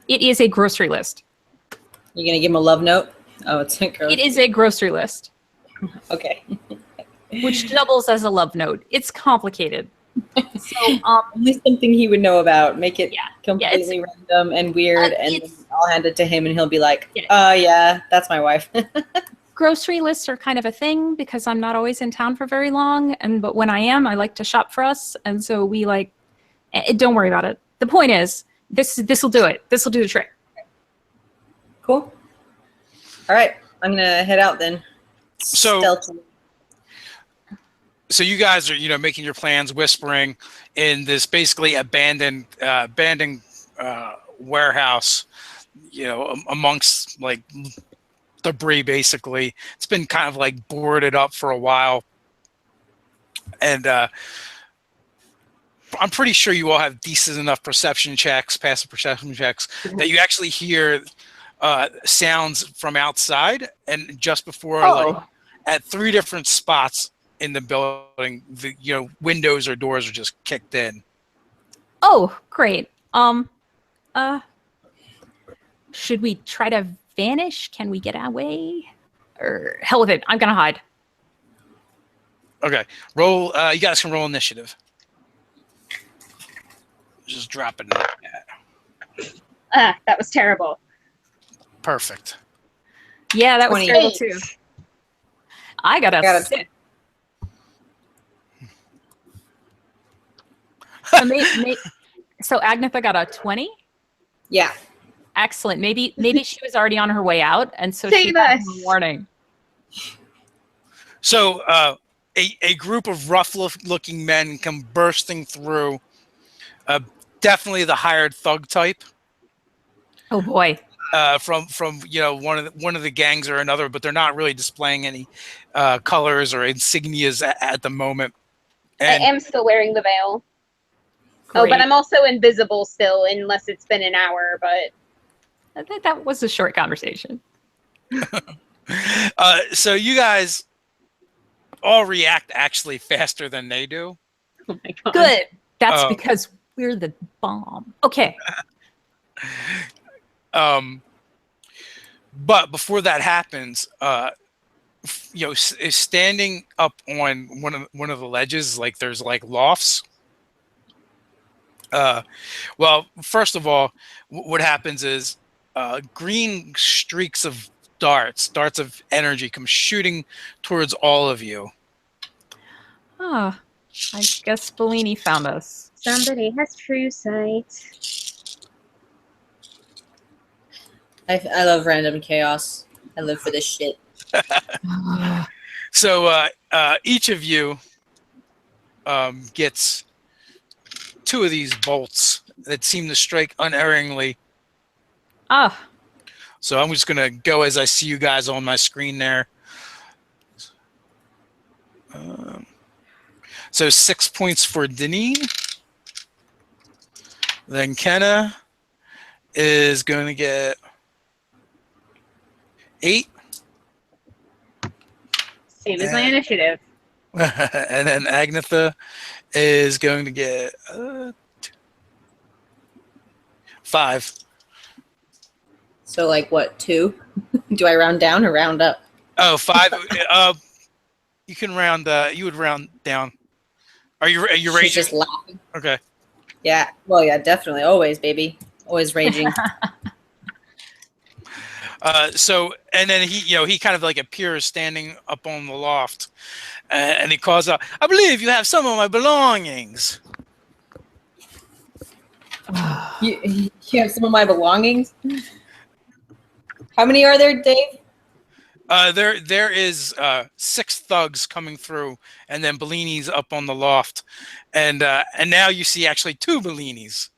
It is a grocery list. You going to give him a love note? Oh, it's a girl. It is a grocery list, Okay. which doubles as a love note. It's complicated. So, Only something he would know about. Make it Yeah, completely random and weird, and then it's- I'll hand it to him, and he'll be like, Yeah. yeah, that's my wife." grocery lists are kind of a thing because I'm not always in town for very long, but when I am, I like to shop for us, and so we like. Don't worry about it. The point is, this will do it. This will do the trick. Cool. All right, I'm gonna head out then. So- Stealthily. So you guys are, making your plans, whispering in this basically abandoned warehouse, amongst like debris. Basically, it's been kind of like boarded up for a while, and I'm pretty sure you all have decent enough passive perception checks, that you actually hear sounds from outside, and just before, like at 3 different spots in the building, the windows or doors are just kicked in. Oh, great. Should we try to vanish? Can we get away? Or hell with it. I'm gonna hide. Okay, roll. You guys can roll initiative. Just drop it. That was terrible. Perfect. Yeah, that was 28. terrible too. I got a 6. So Agnetha got a 20. Yeah. Excellent. Maybe she was already on her way out, and so Save she got us. a warning. So a group of rough-looking men come bursting through. Definitely the hired thug type. Oh boy. From one of the gangs or another, but they're not really displaying any colors or insignias at the moment. And I am still wearing the veil. Oh, Great. but I'm also invisible still, unless it's been an hour, but That was a short conversation. so you guys all react actually faster than they do. oh my god. Good. That's Oh. because we're the bomb. Okay. But before that happens, standing up on one of the ledges, like there's like lofts. Well, first of all, what happens is green streaks of darts of energy come shooting towards all of you. Ah, I guess Bellini found us. Somebody has true sight. I love random chaos. I live for this shit. So each of you gets 2 of these bolts that seem to strike unerringly. Ah, So I'm just gonna go as I see you guys on my screen there. So 6 points for Deneen. Then Kenna is going to get 8. Same as my initiative. And then Agnetha is going to get 5. So, like, what, 2? Do I round down or round up? Oh, 5. You can round. You would round down. Are you She's raging? just laughing. Okay. Yeah. Well, yeah, definitely. Always, baby. Always raging. So, and then he kind of like appears standing up on the loft, and he calls out, "I believe you have some of my belongings." You have some of my belongings? How many are there, Dave? There is 6 thugs coming through, and then Bellini's up on the loft, and now you see actually 2 Bellinis.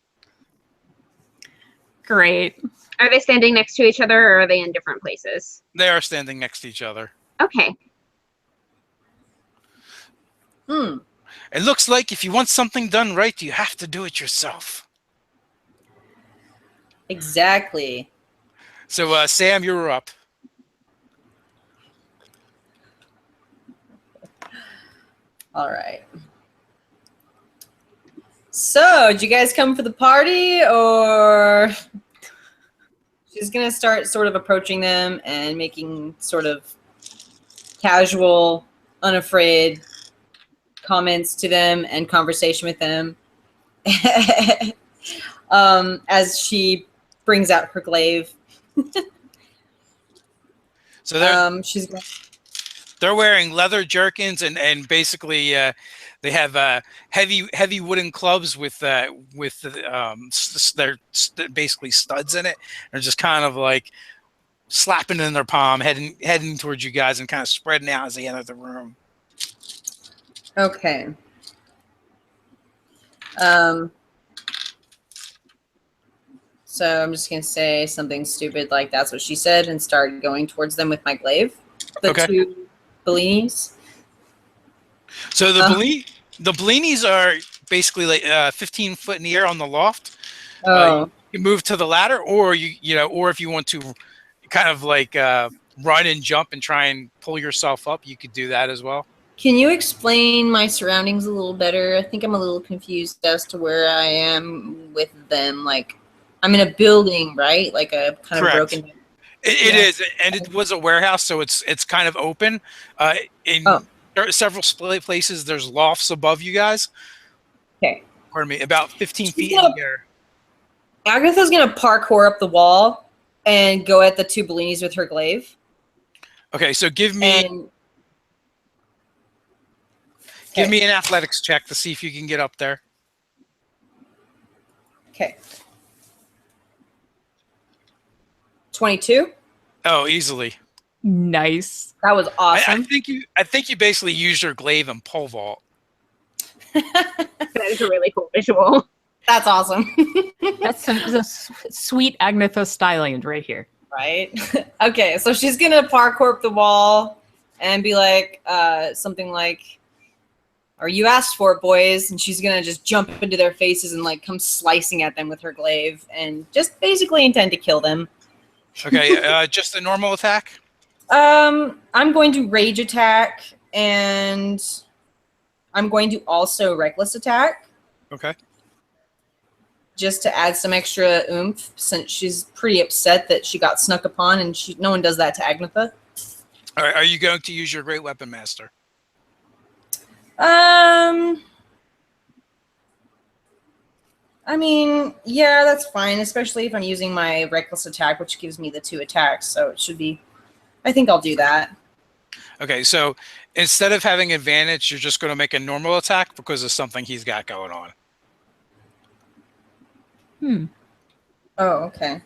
Great. Are they standing next to each other, or are they in different places? They are standing next to each other. Okay. It looks like if you want something done right, you have to do it yourself. Exactly. So, Sam, you're up. All right. So, did you guys come for the party, or she's gonna start sort of approaching them and making sort of casual, unafraid comments to them and conversation with them as she brings out her glaive. So they're wearing leather jerkins and basically they have heavy wooden clubs with they're basically studs in it. They're just kind of like slapping in their palm, heading towards you guys and kind of spreading out as they enter the room. Okay. So I'm just going to say something stupid like that's what she said and start going towards them with my glaive. The Okay. 2 Bellinis. So the Bellinis are basically like 15 foot in the air on the loft. Oh. You move to the ladder, or or if you want to kind of like run and jump and try and pull yourself up, you could do that as well. Can you explain my surroundings a little better? I think I'm a little confused as to where I am with them. Like, I'm in a building, right? Like a kind Correct. of broken. It is, and it was a warehouse, so it's kind of open. In several places, there's lofts above you guys. Okay. Pardon me, about 15 feet in the air. Agatha's gonna parkour up the wall and go at the 2 Bellinis with her glaive. Okay, so give me an athletics check to see if you can get up there. Okay. 22. Oh, easily. Nice. That was awesome. I think you basically use your glaive and pole vault. That is a really cool visual. That's awesome. That's some sweet Agnetha styling right here. Right? Okay, so she's gonna parkour up the wall and be like, something like, "Or you asked for it, boys," and she's gonna just jump into their faces and like come slicing at them with her glaive and just basically intend to kill them. Okay, just a normal attack? I'm going to rage attack, and I'm going to also reckless attack. Okay. Just to add some extra oomph, since she's pretty upset that she got snuck upon, and no one does that to Agnetha. All right, are you going to use your Great Weapon Master? I mean, yeah, that's fine, especially if I'm using my reckless attack, which gives me the 2 attacks, so it should be... I think I'll do that. Okay, so instead of having advantage, you're just going to make a normal attack because of something he's got going on. Oh, okay.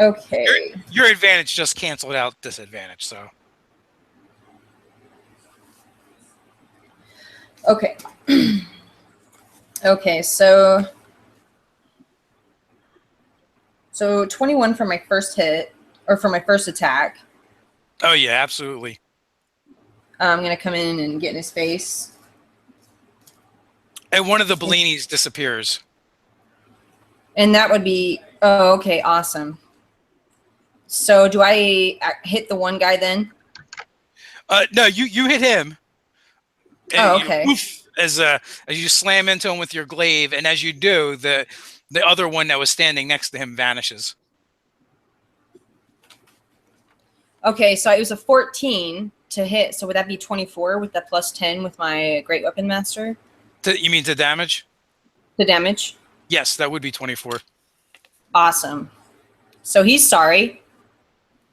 Okay. Your advantage just canceled out disadvantage, so... Okay. Okay, so 21 for my first hit, or for my first attack. Oh yeah, absolutely. I'm gonna come in and get in his face. And one of the Bellinis disappears. And that would be... Oh, okay, awesome. So do I hit the one guy then? No, you hit him. Oh, okay. As you slam into him with your glaive, and as you do, the other one that was standing next to him vanishes. Okay, so it was a 14 to hit. So would that be 24 with that plus 10 with my Great Weapon Master? You mean to damage? The damage? Yes, that would be 24. Awesome. So he's sorry.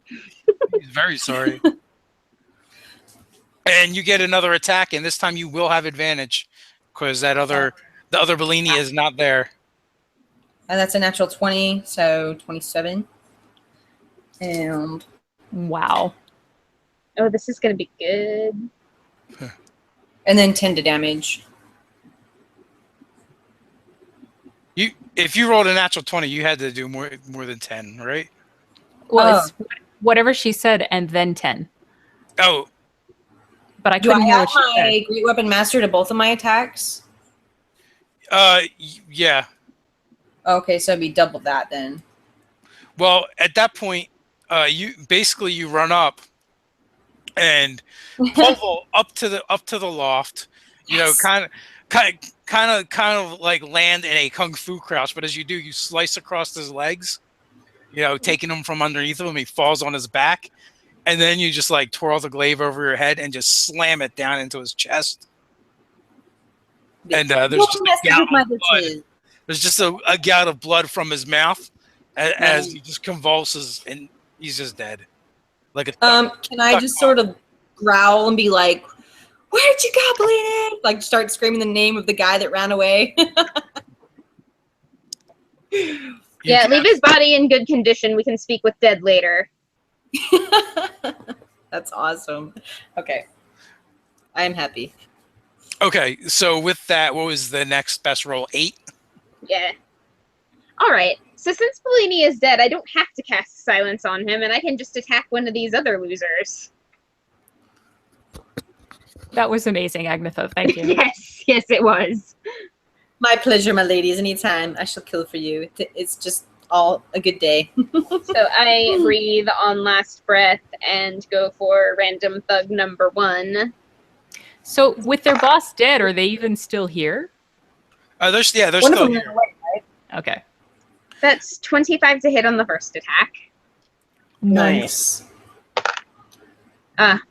He's very sorry. And you get another attack, and this time you will have advantage because the other Bellini is not there. That's a natural 20, so 27. And Wow. Oh, this is going to be good. then 10 to damage. If you rolled a natural 20, you had to do more than 10, right? Well, Oh. it's whatever she said and then 10. Oh, But I Do I couldn't hear add what she said. my Great Weapon Master to both of my attacks? yeah. Okay, so it'd be double that then. Well, at that point, you run up and Povel up to the loft. You know, Yes. kind of like land in a kung fu crouch. But as you do, you slice across his legs. You know, taking him from underneath him. He falls on his back, and then you just like twirl the glaive over your head and just slam it down into his chest. And there's just a gout of blood. There's just a gout of blood from his mouth as he just convulses, and he's just dead. Like a can I just sort of growl and be like, "Where'd you go, bleeding?" Like start screaming the name of the guy that ran away. Yeah, leave his body in good condition. We can speak with dead later. That's awesome. Okay. I am happy. Okay, so with that, what was the next best roll? 8? Yeah. All right. So since Bellini is dead, I don't have to cast silence on him, and I can just attack one of these other losers. That was amazing, Agnetha. Thank you. Yes, it was. My pleasure, my ladies. Anytime I shall kill for you. It's just all a good day. So I breathe on last breath and go for random thug number 1. So with their boss dead, are they even still here? They're still here. Okay. That's 25 to hit on the first attack. Nice.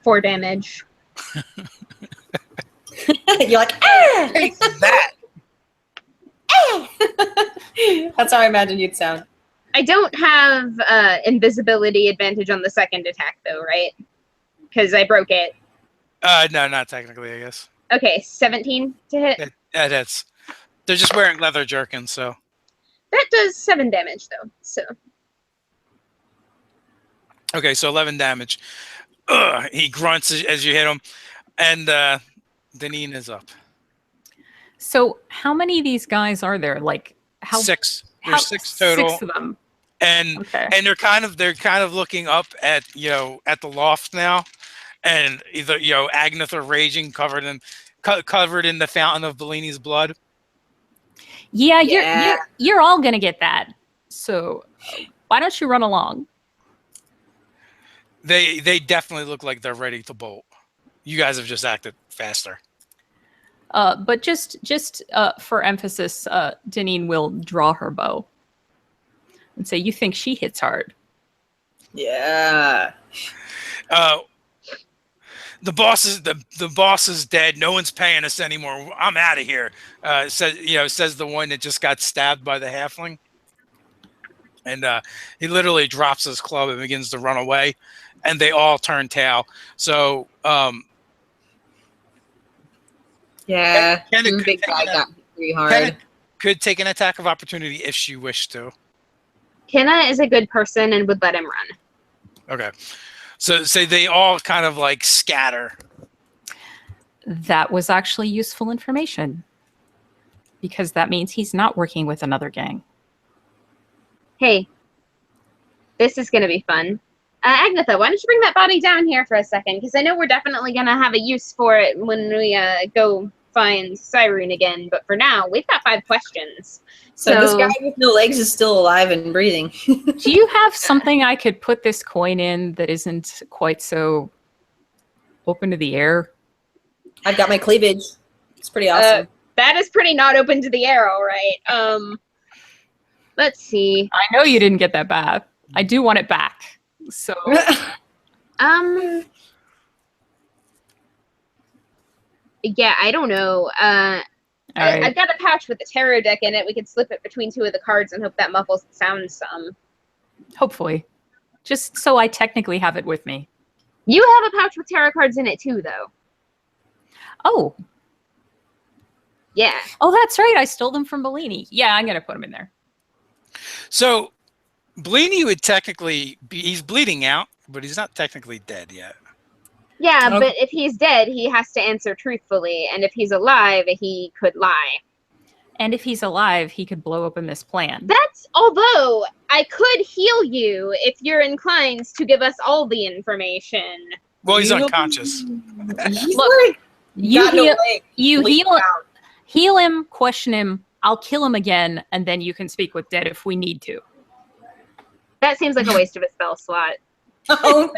4 damage. You're like, ah! Take that. That's how I imagine you'd sound. I don't have invisibility advantage on the second attack, though, right? Because I broke it. No, not technically, I guess. Okay, 17 to hit. That's. They're just wearing leather jerkins, so. That does 7 damage, though. So. Okay, so 11 damage. He grunts as you hit him, and Deneen is up. So how many of these guys are there? Like how 6. There's 6 total. 6 of them. And Okay. and they're kind of looking up at at the loft now, and either Agnetha raging covered in the fountain of Bellini's blood. Yeah, you're all gonna get that. So why don't you run along? They definitely look like they're ready to bolt. You guys have just acted faster. But just for emphasis, Deneen will draw her bow and say, "You think she hits hard?" Yeah. The boss is dead. No one's paying us anymore. I'm out of here. Says the one that just got stabbed by the halfling, and he literally drops his club and begins to run away, and they all turn tail. So yeah, Kenna big guy got hit pretty hard. could take an attack of opportunity if she wished to. Kenna is a good person and would let him run. Okay. So they all kind of like scatter. That was actually useful information because that means he's not working with another gang. Hey, this is going to be fun. Agnetha, why don't you bring that body down here for a second? Because I know we're definitely going to have a use for it when we go find Siron again. But for now, we've got 5 questions. So this guy with no legs is still alive and breathing. Do you have something I could put this coin in that isn't quite so open to the air? I've got my cleavage. It's pretty awesome. That is pretty not open to the air, all right. Let's see. I know you didn't get that back. I do want it back. So yeah, I don't know. right. I've got a pouch with a tarot deck in it. We could slip it between 2 of the cards and hope that muffles the sound some. Hopefully. Just so I technically have it with me. You have a pouch with tarot cards in it too, though. Oh. Yeah. Oh, that's right. I stole them from Bellini. Yeah, I'm going to put them in there. So Blaney would technically be, he's bleeding out, but he's not technically dead yet. Yeah, Okay. but if he's dead, he has to answer truthfully, and if he's alive, he could lie. And if he's alive, he could blow open this plan. That's although I could heal you if you're inclined to give us all the information. Well, he's You- unconscious. He's Look, like, You got no heal, leg, you bleeding heal, out. heal him, question him. I'll kill him again, and then you can speak with Dead if we need to. That seems like a waste of a spell slot. Oh,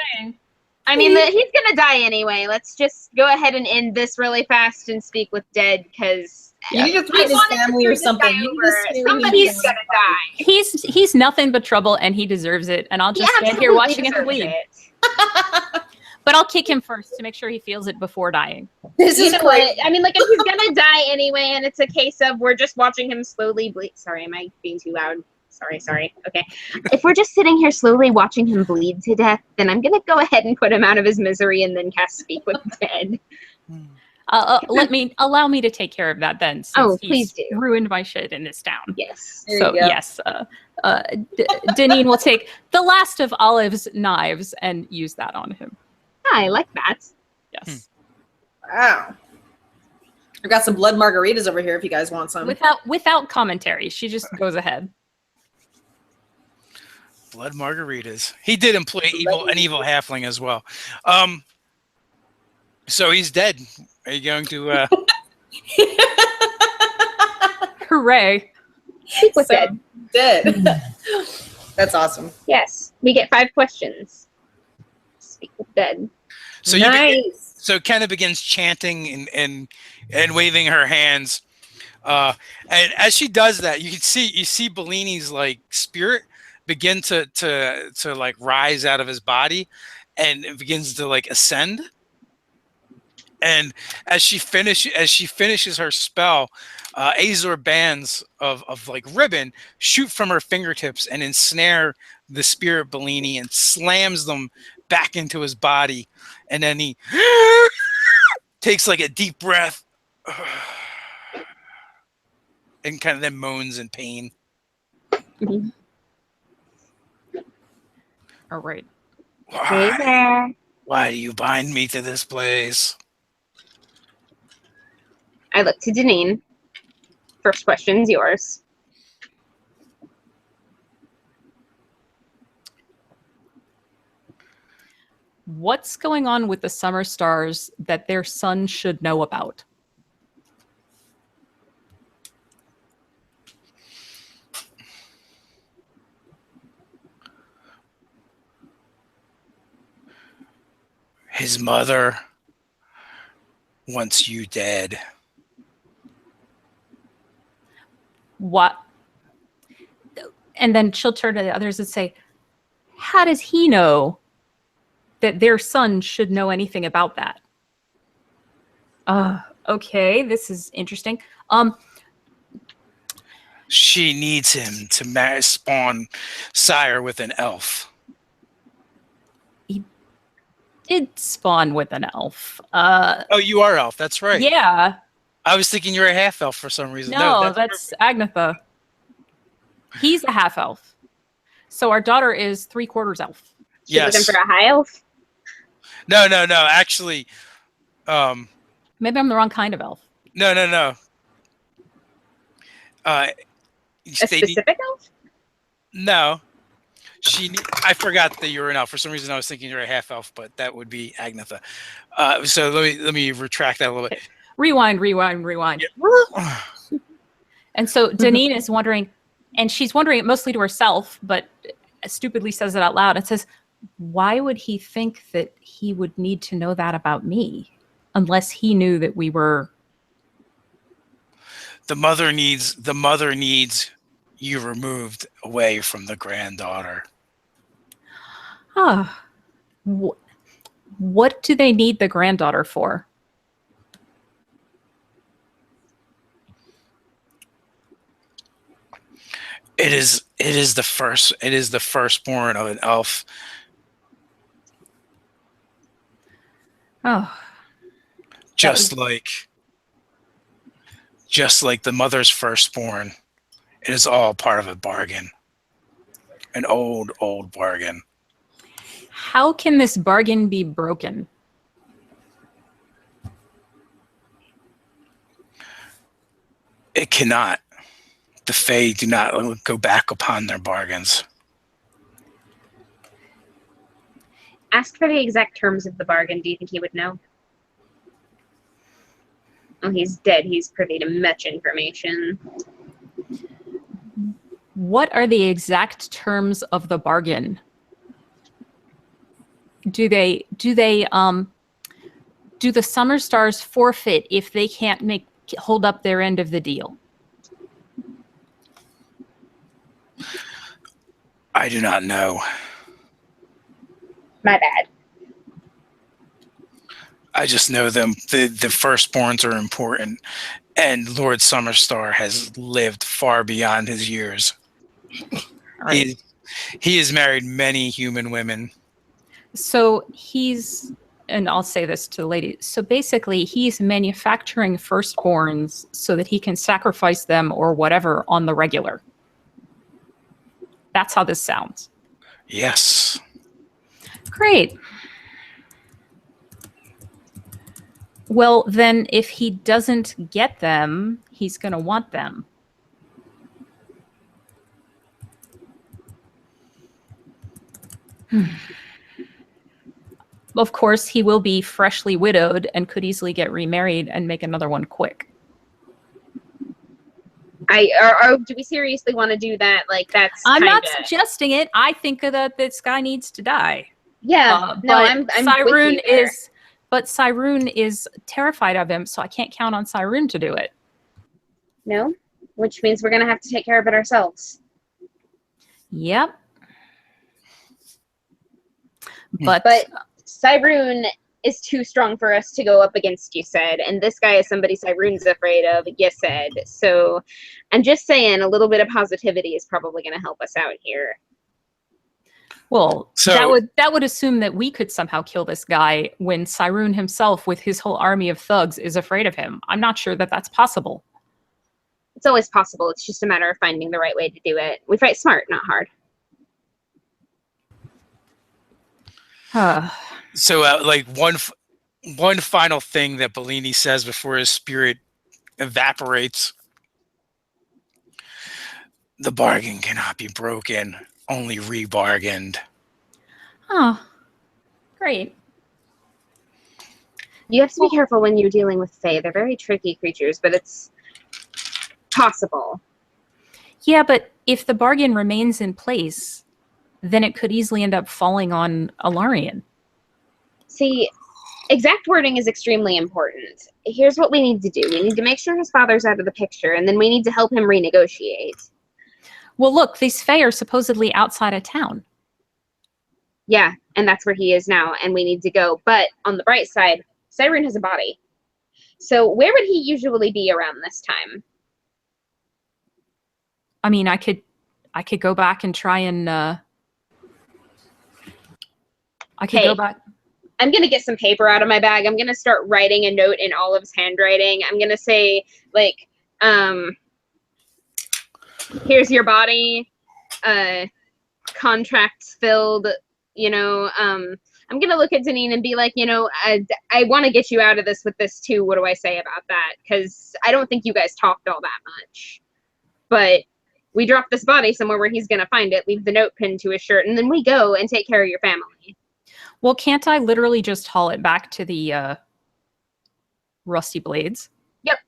I mean, he's gonna die anyway. Let's just go ahead and end this really fast and speak with Dead, because you need to threaten his family or something. You need to scare his Somebody's family. gonna die. He's nothing but trouble, and he deserves it. And I'll just He stand here absolutely watching him deserves bleed. it. But I'll kick him first to make sure he feels it before dying. This You is know great. what? I mean, like, if he's gonna die anyway, and it's a case of we're just watching him slowly bleed. Sorry, am I being too loud? Sorry. Okay. If we're just sitting here slowly watching him bleed to death, then I'm gonna go ahead and put him out of his misery and then cast Speak with Dead. Allow me to take care of that then. Since Oh, he's please do. ruined my shit in this town. Yes. There So you go. yes, Deneen will take the last of Olive's knives and use that on him. I like that. Yes, Wow. I got some blood margaritas over here if you guys want some. without commentary. She just goes ahead. Blood margaritas. He did employ an evil halfling as well. So he's dead. Are you going to? Hooray! Speak with So Dead. dead. That's awesome. Yes. We get 5 questions. Speak with Dead. So Nice. So Kenna begins chanting and waving her hands, and as she does that, you see Bellini's like spirit begin to like rise out of his body, and it begins to like ascend. And as she finishes her spell, azure bands of like ribbon shoot from her fingertips and ensnare the spirit Bellini and slams them back into his body. And then he takes like a deep breath and kind of then moans in pain. All right. Hey Why? there. Why do you bind me to this place? I look to Deneen. First question's yours. What's going on with the Summer Stars that their son should know about? His mother wants you dead. What? And then she'll turn to the others and say, how does he know that their son should know anything about that? Okay, this is interesting. She needs him to spawn sire with an elf. Did spawn with an elf. Oh, you are elf. That's right. Yeah. I was thinking you're a half elf for some reason. No, that's Agnetha. He's a half elf. So our daughter is 3/4 elf. She's looking yes. for a high elf. No. Actually, Maybe I'm the wrong kind of elf. no. A specific elf? No. I forgot that you were an elf. For some reason, I was thinking you're a half elf, but that would be Agnetha. So let me retract that a little bit. Rewind. Yeah. And so Deneen is wondering, and she's wondering it mostly to herself, but stupidly says it out loud. It says, why would he think that he would need to know that about me unless he knew that we were... The mother needs you removed away from the granddaughter. What do they need the granddaughter for? It is the firstborn of an elf. Oh, Just like the mother's firstborn. It is all part of a bargain. An old, old bargain. How can this bargain be broken? It cannot. The Fae do not go back upon their bargains. Ask for the exact terms of the bargain. Do you think he would know? Oh, he's dead. He's privy to much information. What are the exact terms of the bargain? Do the Summer Stars forfeit if they can't hold up their end of the deal? I do not know. My bad. I just know them. The firstborns are important, and Lord Summerstar has lived far beyond his years. Right. He has married many human women. So he's, and I'll say this to the lady, so basically he's manufacturing firstborns so that he can sacrifice them or whatever on the regular. That's how this sounds. Yes. Great. Well, then if he doesn't get them, he's going to want them. Of course, he will be freshly widowed and could easily get remarried and make another one quick. Do we seriously want to do that? Like, that's I'm kinda... not suggesting it. I think that this guy needs to die. Yeah, no, I'm Siron with you there. But Siron is terrified of him, so I can't count on Siron to do it. No? Which means we're going to have to take care of it ourselves. Yep. But Siron is too strong for us to go up against, you said. And this guy is somebody Siron's afraid of, you said. So I'm just saying a little bit of positivity is probably going to help us out here. Well, so, that would assume that we could somehow kill this guy when Siron himself, with his whole army of thugs, is afraid of him. I'm not sure that that's possible. It's always possible. It's just a matter of finding the right way to do it. We fight smart, not hard. So, like one final thing that Bellini says before his spirit evaporates: the bargain cannot be broken, only rebargained. Oh, great. You have to be careful when you're dealing with Fae. They're very tricky creatures, but it's possible. Yeah, but if the bargain remains in place, then it could easily end up falling on Alarian. See, exact wording is extremely important. Here's what we need to do. We need to make sure his father's out of the picture, and then we need to help him renegotiate. Well, look, these Fae are supposedly outside of town. Yeah, and that's where he is now, and we need to go. But on the bright side, Siren has a body. So where would he usually be around this time? I mean, I could go back and try and go back. I'm going to get some paper out of my bag. I'm going to start writing a note in Olive's handwriting. I'm going to say, like, here's your body, contracts filled, you know. I'm going to look at Deneen and be like, you know, I want to get you out of this with this too. What do I say about that? Because I don't think you guys talked all that much. But we drop this body somewhere where he's going to find it, leave the note pinned to his shirt, and then we go and take care of your family. Well, can't I literally just haul it back to the Rusty Blades? Yep.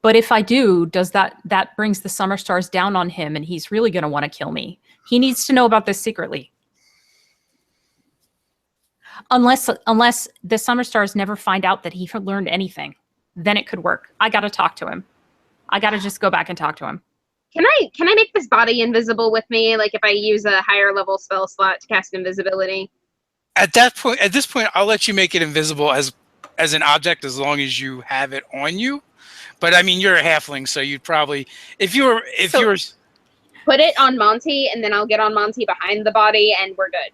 But if I do, does that brings the Summer Stars down on him, and he's really going to want to kill me? He needs to know about this secretly. Unless the Summer Stars never find out that he learned anything, then it could work. I got to talk to him. I got to just go back and talk to him. Can I make this body invisible with me? Like if I use a higher level spell slot to cast invisibility? At this point, I'll let you make it invisible as an object as long as you have it on you. But I mean, you're a halfling, so you'd probably if you were put it on Monty, and then I'll get on Monty behind the body, and we're good.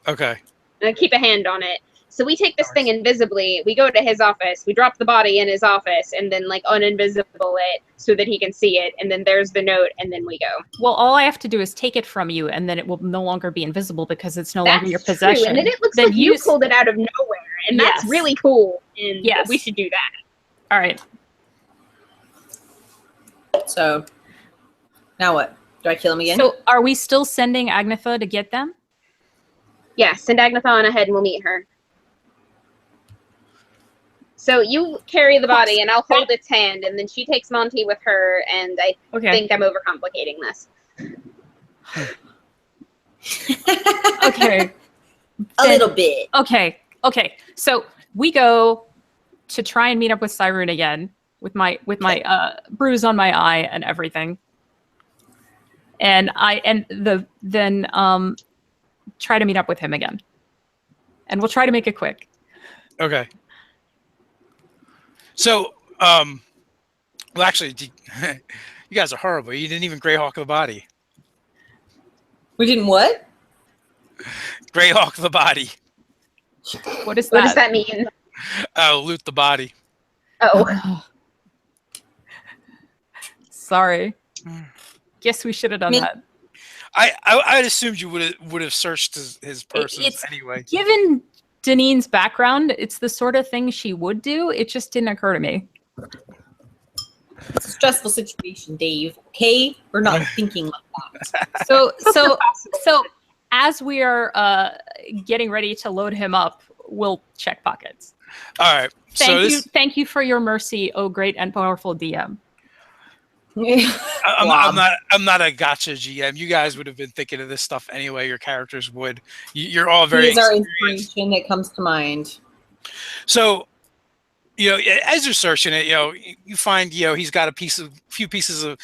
Okay. And keep a hand on it. So we take this thing invisibly, we go to his office, we drop the body in his office, and then like uninvisible it so that he can see it, and then there's the note, and then we go. Well, all I have to do is take it from you, and then it will no longer be invisible because it's no longer your possession. True. And then it looks like you pulled it out of nowhere, and that's really cool. And we should do that. All right. So, now what? Do I kill him again? So, are we still sending Agnetha to get them? Yeah, send Agnetha on ahead, and we'll meet her. So you carry the body, and I'll hold its hand, and then she takes Monty with her, and I think I'm overcomplicating this. Okay. A little bit. Okay. So we go to try and meet up with Siron again with my bruise on my eye and everything, and then try to meet up with him again, and we'll try to make it quick. Okay. So, well, actually, you guys are horrible. You didn't even Greyhawk the body. We didn't what? Greyhawk the body. What does that mean? Loot the body. Oh. Sorry. Guess we should have done that. I'd assumed you would have searched his persons anyway. Given Danine's background, it's the sort of thing she would do. It just didn't occur to me. It's a stressful situation, Dave. Okay, we're not thinking like that. So as we are getting ready to load him up, we'll check pockets. All right. Thank you for your mercy, oh great and powerful DM. I'm not a gotcha GM. You guys would have been thinking of this stuff anyway. Your characters would. You're all very experienced. Our inspiration that comes to mind. So, as you're searching it, you find, he's got a few pieces of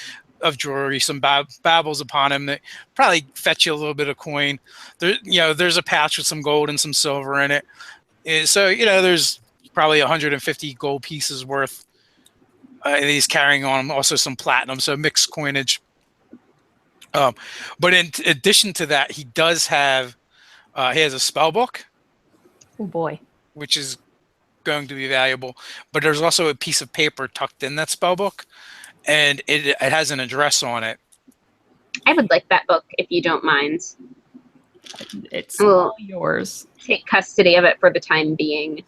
jewelry, some babbles upon him that probably fetch you a little bit of coin. There's a pouch with some gold and some silver in it. So, there's probably 150 gold pieces worth. And he's carrying on him also some platinum, so mixed coinage. But in addition to that, he does have he has a spell book. Oh boy. Which is going to be valuable. But there's also a piece of paper tucked in that spell book, and it has an address on it. I would like that book if you don't mind. It's all yours. Take custody of it for the time being.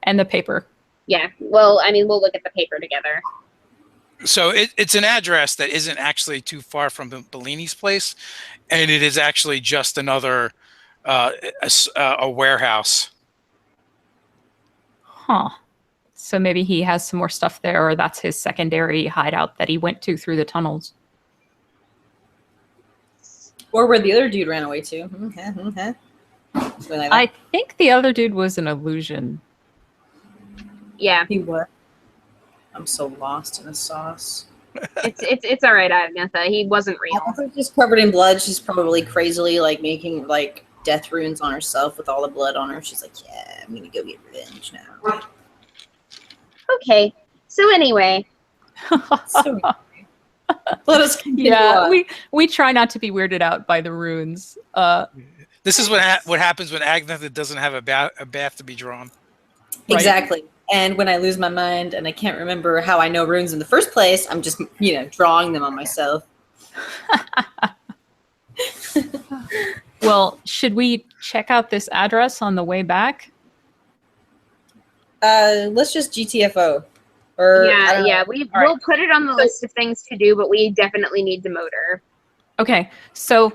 And the paper. Yeah. Well, I mean, we'll look at the paper together. So it's an address that isn't actually too far from Bellini's place, and it is actually just another a warehouse. Huh. So maybe he has some more stuff there, or that's his secondary hideout that he went to through the tunnels. Or where the other dude ran away to. I think the other dude was an illusion. Yeah. He was. I'm so lost in the sauce. It's all right, Agnetha. He wasn't real. She's covered in blood. She's probably crazily making death runes on herself with all the blood on her. She's like, yeah, I'm gonna go get revenge now. Okay. So anyway. Let us continue. Yeah, we try not to be weirded out by the runes. This is what happens when Agnetha doesn't have a bath to be drawn. Right? Exactly. And when I lose my mind and I can't remember how I know runes in the first place, I'm just, drawing them on myself. Well, should we check out this address on the way back? Let's just GTFO. We'll put it on the list of things to do, but we definitely need the motor. Okay, so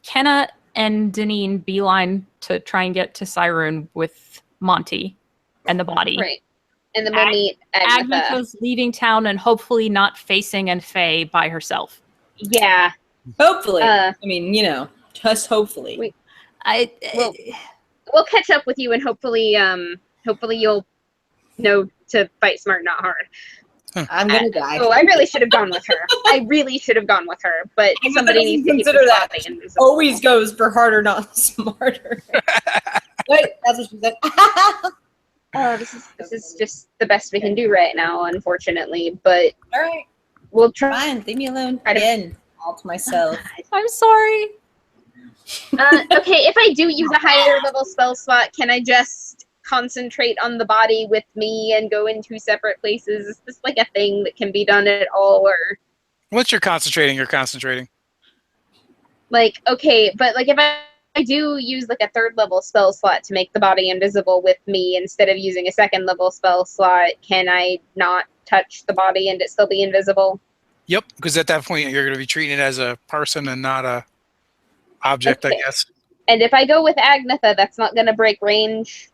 Kenna and Deneen beeline to try and get to Siron with Monty and the body. Right. And then we'll meet Agnetha. Agnetha's leaving town and hopefully not facing and Faye by herself. Yeah. Hopefully. Just hopefully. We'll catch up with you, and hopefully you'll know to fight smart, not hard. I'm gonna die. Oh, I really should have gone with her. But somebody needs to consider that. Always goes for harder, not smarter. Wait, that's what she said. Oh, this is just the best we can do right now, unfortunately. But all right, we'll try. Fine, leave me alone again. all to myself. I'm sorry. Okay, if I do use a higher level spell slot, can I just concentrate on the body with me and go in two separate places? Is this like a thing that can be done at all, or Once you're concentrating, you're concentrating. like okay, but like if I do use like a third level spell slot to make the body invisible with me instead of using a second level spell slot, can I not touch the body and it still be invisible? Yep, because at that point you're going to be treating it as a person and not a object, Okay. I guess. And if I go with Agnetha, that's not going to break range.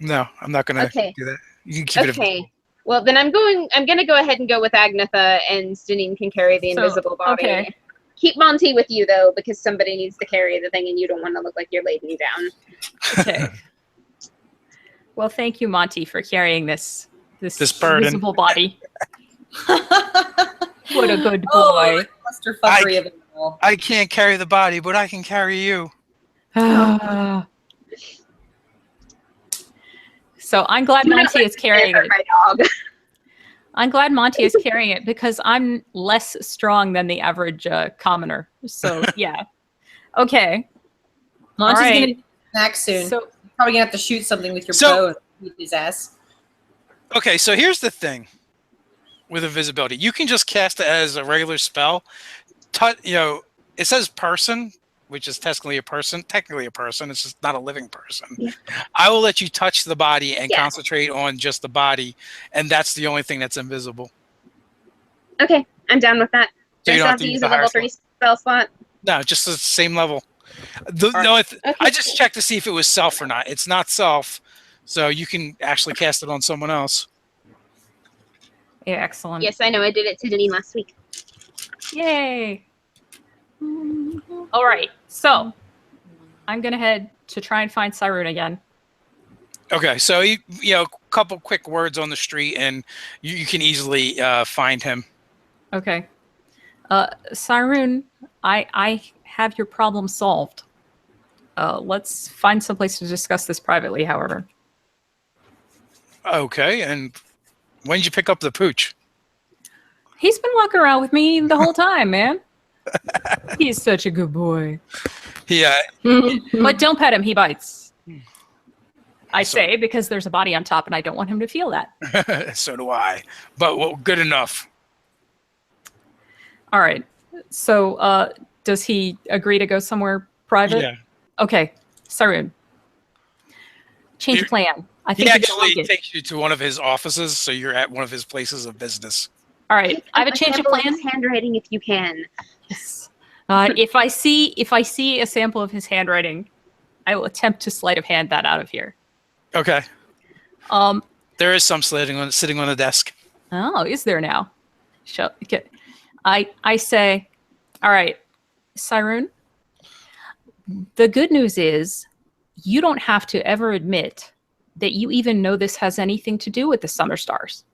No, I'm not going to Okay. do that. You can keep it Okay. invisible. Well, then I'm going to go ahead and go with Agnetha, and Janine can carry the So, invisible body. okay. Keep Monty with you, though, because somebody needs to carry the thing, and you don't want to look like you're laying down. Okay. Well, thank you, Monty, for carrying this burden. visible body. What a good boy. Oh, clusterfuckery of it all. I can't carry the body, but I can carry you. So I'm glad Monty is carrying it. My dog. I'm glad Monty is carrying it because I'm less strong than the average commoner. So yeah. Okay. Monty's All right. gonna be snack soon. So You're probably gonna have to shoot something with your So- bow and beat his ass. Okay, so here's the thing with invisibility. You can just cast it as a regular spell. It says person, which is technically a person. It's just not a living person. Yeah. I will let you touch the body and Yeah. concentrate on just the body, and that's the only thing that's invisible. Okay, I'm down with that. So Do I you still don't have to use a level 3 spell slot? No, just the same level. Okay. I just checked to see if it was self or not. It's not self, so you can actually cast it on someone else. yeah, excellent. Yes, I know. I did it to Janine last week. Yay. All right. So I'm gonna head to try and find Siron again. Okay, so a couple quick words on the street, and you can easily find him. Okay. Siron, I have your problem solved. Let's find some place to discuss this privately, however. Okay, and when did you pick up the pooch? He's been walking around with me the whole time, man. He's such a good boy. Yeah, But don't pet him, he bites. I So- say because there's a body on top and I don't want him to feel that. so do I. But well, good enough. All right. So does he agree to go somewhere private? Yeah, Okay. Siron. Change He- of plan. I he think you're gonna actually like it. takes you to one of his offices, so you're at one of his places of business. All right. I have a change of sample plan. his handwriting if you can. Yes. If I see a sample of his handwriting, I will attempt to sleight of hand that out of here. Okay, Um. there is some sitting on the desk. Oh, is there now? Okay. I say, all right, Siron. The good news is, you don't have to ever admit that you even know this has anything to do with the Summer Stars,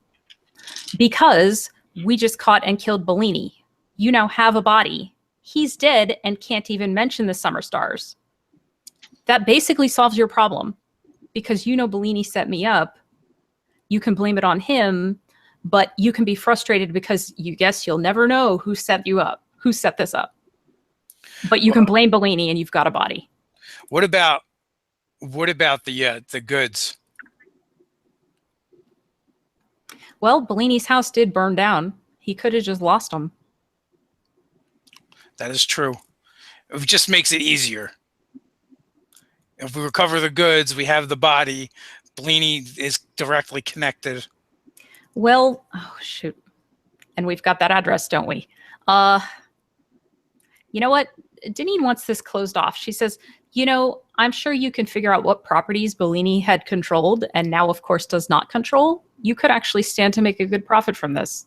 because we just caught and killed Bellini. You now have a body. He's dead and can't even mention the Summer Stars. That basically solves your problem, because you know Bellini set me up. You can blame it on him, but you can be frustrated because you guess you'll never know who set you up, who set this up. But you can blame Bellini and you've got a body. What about the goods? Well, Bellini's house did burn down. He could have just lost them. That is true. It just makes it easier. If we recover the goods, we have the body. Bellini is directly connected. Well, oh shoot. And we've got that address, don't we? You know what? Deneen wants this closed off. She says, I'm sure you can figure out what properties Bellini had controlled and now, of course, does not control. You could actually stand to make a good profit from this.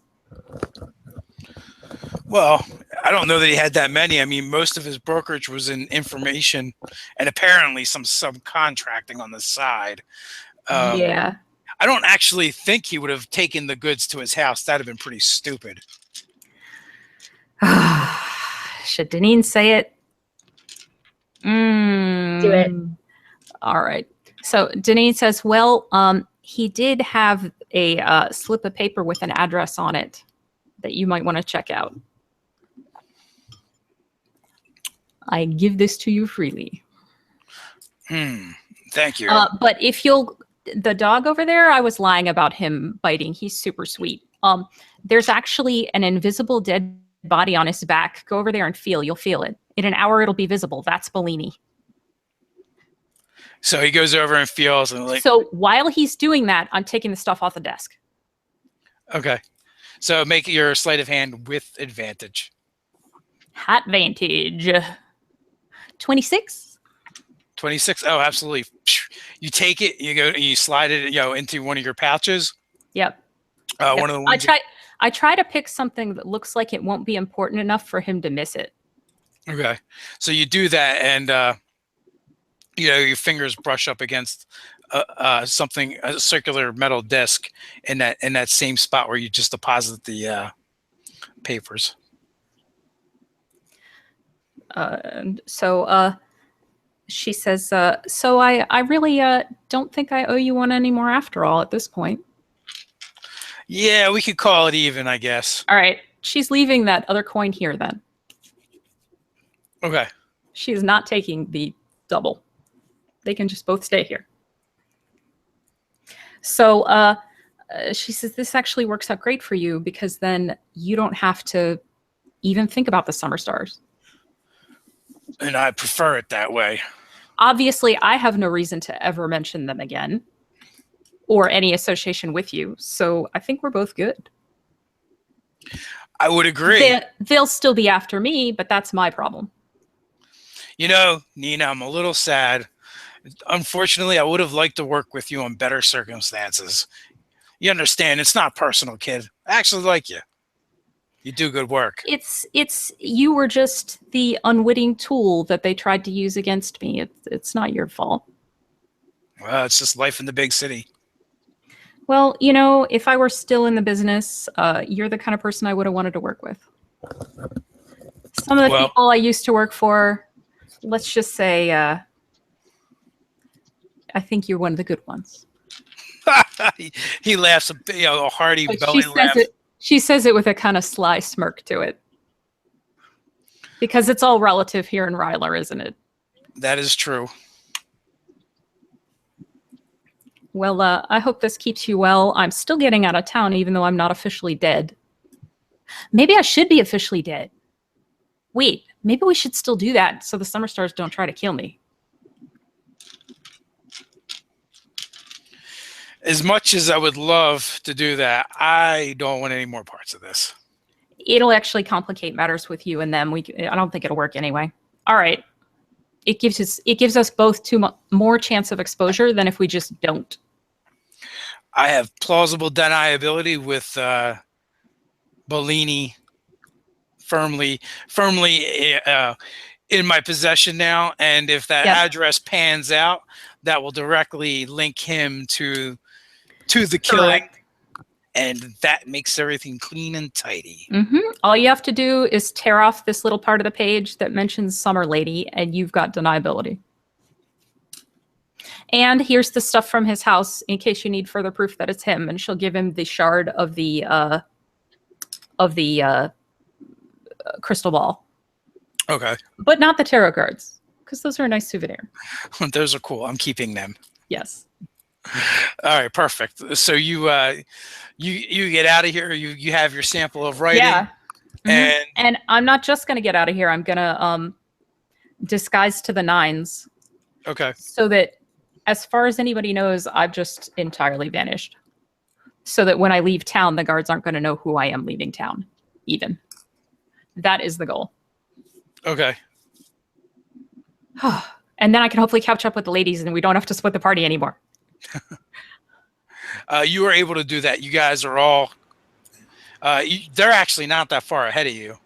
Well, I don't know that he had that many. I mean, most of his brokerage was in information and apparently some subcontracting on the side. Yeah. I don't actually think he would have taken the goods to his house. That'd have been pretty stupid. Should Deneen say it? Do it. All right. So Deneen says, well, he did have a slip of paper with an address on it that you might want to check out. I give this to you freely. Thank you. But if you'll, the dog over there, I was lying about him biting. He's super sweet. There's actually an invisible dead body on his back. Go over there and feel. You'll feel it. In an hour, it'll be visible. That's Bellini. So he goes over and feels and like. So while he's doing that, I'm taking the stuff off the desk. Okay. So make your sleight of hand with advantage. Hat vantage. 26. 26. Oh, absolutely. You take it. You go. You slide it. Into one of your pouches. Yep. One of the ones. I try to pick something that looks like it won't be important enough for him to miss it. Okay. So you do that, and your fingers brush up against something, a circular metal disc in that same spot where you just deposit the papers. And so she says, so I really don't think I owe you one anymore after all at this point. Yeah, we could call it even, I guess. All right. She's leaving that other coin here then. Okay. She is not taking the double. They can just both stay here. So she says, this actually works out great for you because then you don't have to even think about the summer stars. And I prefer it that way. Obviously, I have no reason to ever mention them again or any association with you. So I think we're both good. I would agree. They'll still be after me, but that's my problem. Nina, I'm a little sad. Unfortunately, I would have liked to work with you on better circumstances. You understand, it's not personal, kid. I actually like you. You do good work. It's you were just the unwitting tool that they tried to use against me. It's not your fault. Well, it's just life in the big city. Well, if I were still in the business, you're the kind of person I would have wanted to work with. Some of the people I used to work for, let's just say, I think you're one of the good ones. He laughs, a hearty belly laugh. She says it with a kind of sly smirk to it. Because it's all relative here in Ryler, isn't it? That is true. Well, I hope this keeps you well. I'm still getting out of town, even though I'm not officially dead. Maybe I should be officially dead. Wait, maybe we should still do that so the summer stars don't try to kill me. As much as I would love to do that, I don't want any more parts of this. It'll actually complicate matters with you and them. I don't think it'll work anyway. All right. It gives us both more chance of exposure than if we just don't. I have plausible deniability with Bellini firmly in my possession now, and if that address pans out, that will directly link him to the killing. Correct. And that makes everything clean and tidy. Mm-hmm. All you have to do is tear off this little part of the page that mentions Summer Lady, and you've got deniability. And here's the stuff from his house in case you need further proof that it's him. And she'll give him the shard of the crystal ball. Okay. But not the tarot cards, because those are a nice souvenir. Those are cool. I'm keeping them. Yes. All right, perfect. So you get out of here. You have your sample of writing. Yeah. Mm-hmm. And I'm not just going to get out of here. I'm going to disguise to the nines. Okay. So that as far as anybody knows, I've just entirely vanished. So that when I leave town, the guards aren't going to know who I am leaving town, even. That is the goal. Okay. And then I can hopefully catch up with the ladies and we don't have to split the party anymore. You were able to do that. You guys are all... they're actually not that far ahead of you.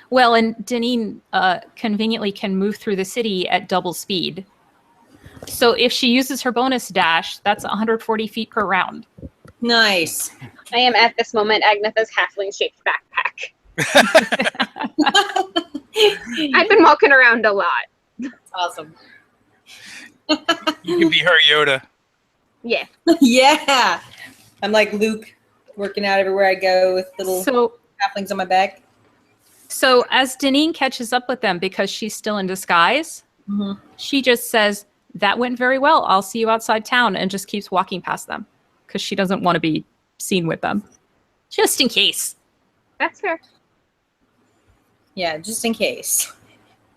Well, and Deneen conveniently can move through the city at double speed. So if she uses her bonus dash, that's 140 feet per round. Nice. I am at this moment Agnetha's halfling-shaped backpack. I've been walking around a lot. Awesome. You can be her Yoda. Yeah. Yeah. I'm like Luke, working out everywhere I go with little halflings on my back. So as Deneen catches up with them, because she's still in disguise, she just says, "That went very well. I'll see you outside town," and just keeps walking past them because she doesn't want to be seen with them, just in case. That's fair. Yeah, just in case.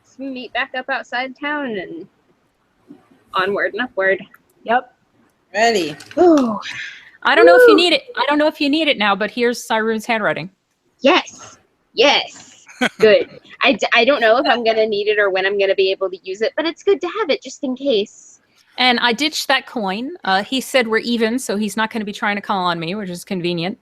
Let's meet back up outside town and onward and upward. Yep. Ready. Ooh. I don't know if you need it. I don't know if you need it now, but here's Siron's handwriting. Yes. Yes. Good. I don't know if I'm going to need it or when I'm going to be able to use it, but it's good to have it just in case. And I ditched that coin. He said we're even, so he's not going to be trying to call on me, which is convenient.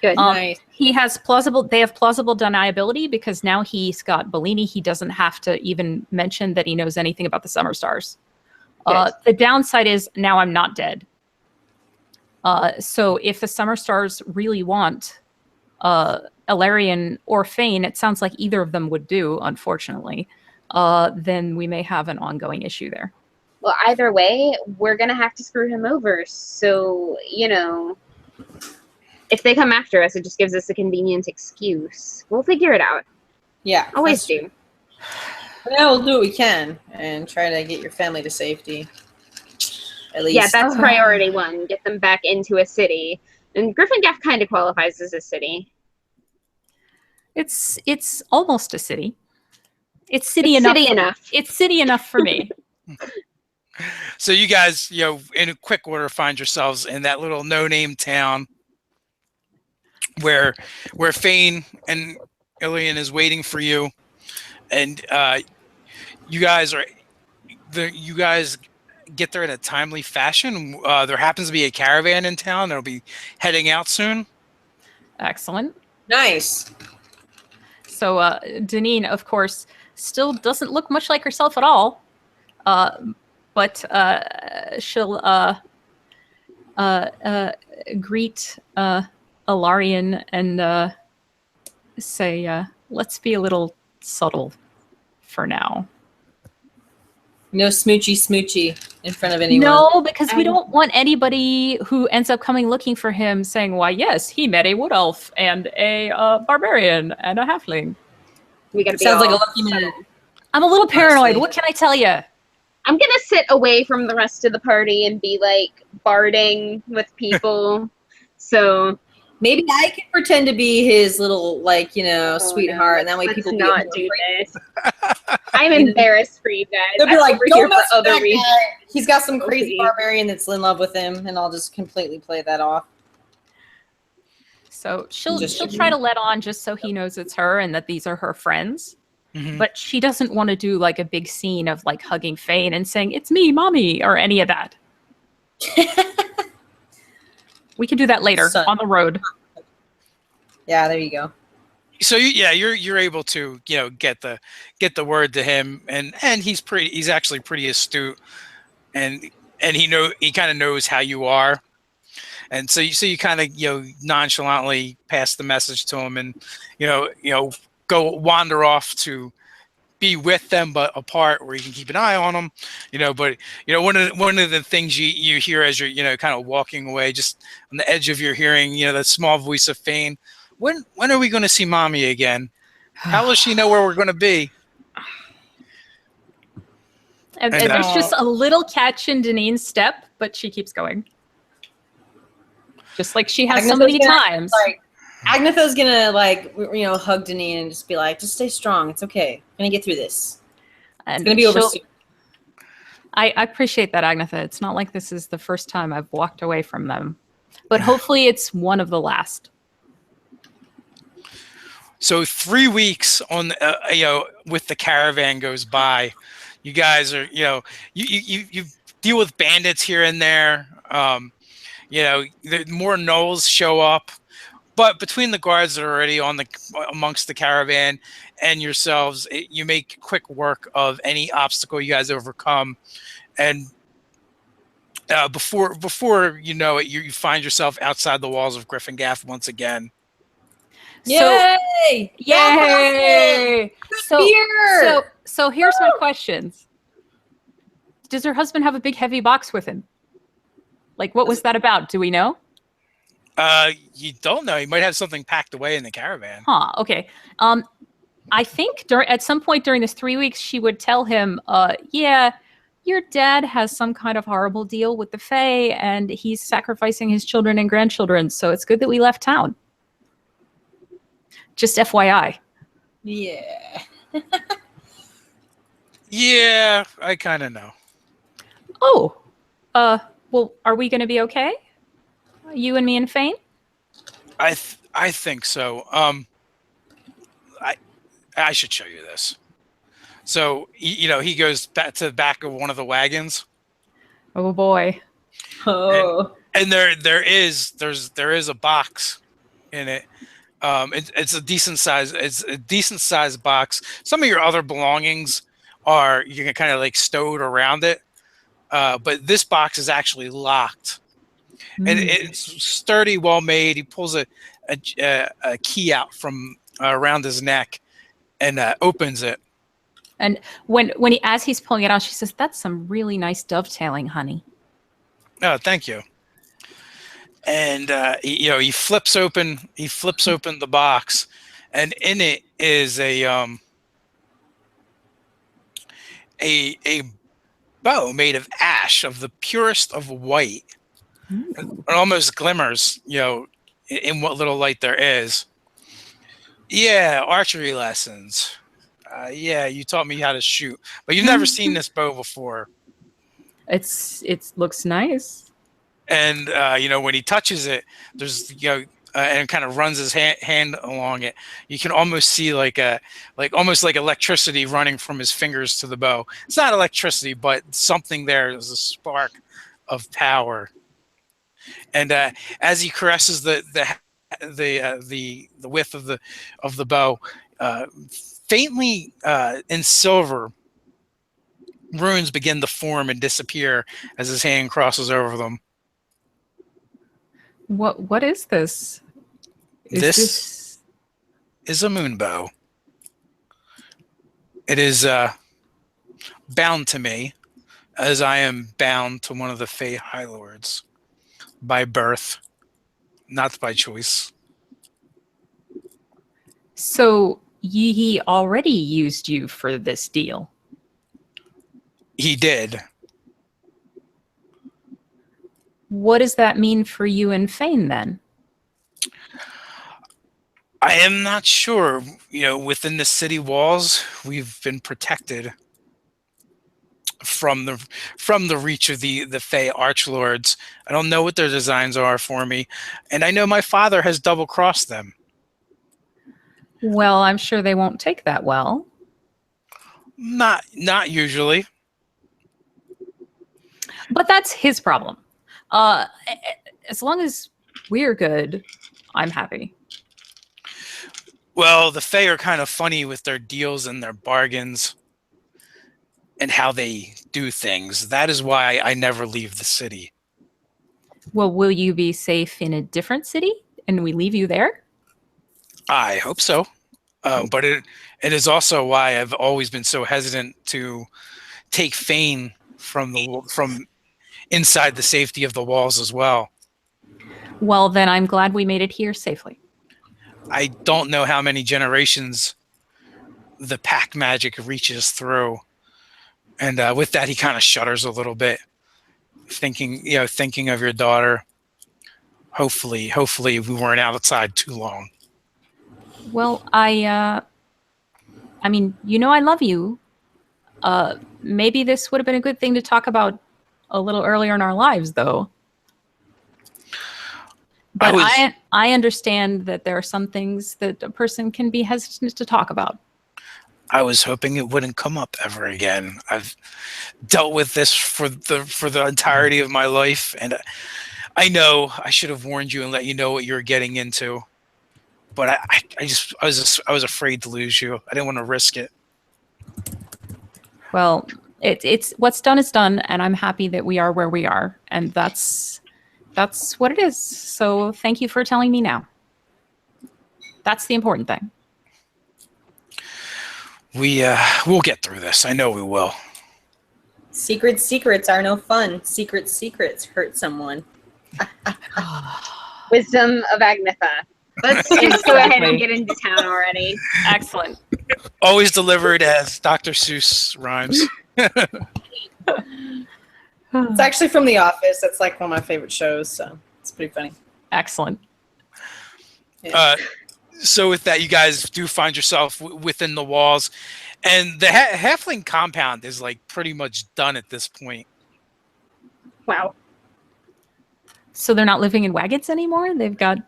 Good. Nice. They have plausible deniability because now he's got Bellini. He doesn't have to even mention that he knows anything about the Summer Stars. The downside is now I'm not dead. So if the Summer Stars really want Ilarion or Fane, it sounds like either of them would do, unfortunately, then we may have an ongoing issue there. Well, either way, we're going to have to screw him over. So, if they come after us, it just gives us a convenient excuse. We'll figure it out. Yeah. Always do. Yeah, we'll do what we can and try to get your family to safety. At least. Yeah, that's priority one. Get them back into a city. And Gryphongaffe kind of qualifies as a city. It's almost a city. It's city enough. City enough. It's city enough for me. So you guys, in a quick order, find yourselves in that little no-name town where Fane and Ilian is waiting for you, and you guys get there in a timely fashion. There happens to be a caravan in town that'll be heading out soon. Excellent. Nice. So Deneen, of course, still doesn't look much like herself at all, but she'll greet Ilarion and say, "Let's be a little subtle for now." No smoochy in front of anyone. No, because we don't want anybody who ends up coming looking for him saying, "Why, yes, he met a wood elf and a barbarian and a halfling." We gotta be Sounds like a all lucky minute. I'm a little paranoid. Honestly. What can I tell you? I'm gonna sit away from the rest of the party and be like barding with people. So Maybe I can pretend to be his little, sweetheart, and that way let's people not be do this. I'm embarrassed for you guys. They'll be I'm like, over "Don't here mess for with other that reasons. guy. He's got some crazy Okay. barbarian that's in love with him," and I'll just completely play that off. So she'll Just- try to let on just so he knows it's her and that these are her friends. Mhm. But she doesn't want to do like a big scene of like hugging Fane and saying, "It's me, mommy," or any of that. We can do that later Son. on the road. Yeah, there you go. So you're able to get the word to him, and he's actually pretty astute, and he kind of knows how you are, and so you kind of nonchalantly pass the message to him, and go wander off to be with them but apart where you can keep an eye on them, but one of the things you hear as you're kind of walking away, just on the edge of your hearing, that small voice of Fane. When are we going to see mommy again? How will she know where we're going to be? And And, there's just a little catch in Deneen's step, but she keeps going. Just like she has so Agnetha's many gonna, times. Agnetha's gonna hug Deneen and just be like, "Just stay strong. It's okay. We're gonna get through this. And It's gonna be over she'll- soon." I appreciate that, Agnetha. It's not like this is the first time I've walked away from them, but hopefully it's one of the last. So 3 weeks on with the caravan goes by. You guys are you deal with bandits here and there. More gnolls show up, but between the guards that are already amongst the caravan and yourselves, you make quick work of any obstacle you guys overcome, and before you know it, you find yourself outside the walls of Gryphongaffe once again. Yay! Yay! Beer! So here's my questions. Does her husband have a big heavy box with him? Like, what was that about? Do we know? You don't know. He might have something packed away in the caravan. Huh, okay. I think at some point during this 3 weeks, she would tell him, yeah, your dad has some kind of horrible deal with the Fae, and he's sacrificing his children and grandchildren, so it's good that we left town. Just FYI. Yeah. Yeah, I kind of know. Oh, well, are we going to be okay? You and me and Fane? I think so. I should show you this. So he goes back to the back of one of the wagons. Oh boy. Oh. And there is a box in it. It's a decent size. It's a decent sized box. Some of your other belongings you can kind of like stowed around it, but this box is actually locked, and it's sturdy, well made. He pulls a key out from around his neck and opens it. And when as he's pulling it out, she says, "That's some really nice dovetailing, honey." Oh, thank you. And he flips open the box, and in it is a bow made of ash of the purest of white. It almost glimmers, in what little light there is. Yeah, archery lessons. Yeah, you taught me how to shoot, but you've never seen this bow before. It looks nice. And when he touches it, there's and kind of runs his hand along it. You can almost see almost like electricity running from his fingers to the bow. It's not electricity, but something there. There's a spark of power. And as he caresses the width of the bow, faintly in silver, runes begin to form and disappear as his hand crosses over them. What is this? This is a moon bow. It is bound to me, as I am bound to one of the Fae High Lords by birth, not by choice. So he already used you for this deal. He did. What does that mean for you and Fane then? I am not sure. Within the city walls, we've been protected from the reach of the Fae Archlords. I don't know what their designs are for me, and I know my father has double-crossed them. Well, I'm sure they won't take that well. Not usually. But that's his problem. As long as we're good, I'm happy. Well, the Fae are kind of funny with their deals and their bargains and how they do things. That is why I never leave the city. Well, will you be safe in a different city and we leave you there? I hope so. But it is also why I've always been so hesitant to take Fane from inside the safety of the walls as well. Well, then I'm glad we made it here safely. I don't know how many generations the pack magic reaches through. And with that, he kind of shudders a little bit, thinking of your daughter. Hopefully we weren't outside too long. Well, I mean, I love you. Maybe this would have been a good thing to talk about a little earlier in our lives, though. But I understand that there are some things that a person can be hesitant to talk about. I was hoping it wouldn't come up ever again. I've dealt with this for the entirety of my life, and I know I should have warned you and let you know what you're getting into. But I was afraid to lose you. I didn't want to risk it. Well, it's what's done is done, and I'm happy that we are where we are, and that's what it is. So thank you for telling me now. That's the important thing. We'll get through this. I know we will. Secrets are no fun. Secrets hurt someone. Wisdom of Agnetha. Let's just go ahead and get into town already. Excellent. Always delivered as Dr. Seuss rhymes. It's actually from The Office. That's like one of my favorite shows, so it's pretty funny. Excellent. Yeah. So with that, you guys do find yourself within the walls, and the halfling compound is like pretty much done at this point. Wow. So they're not living in wagons anymore? They've got...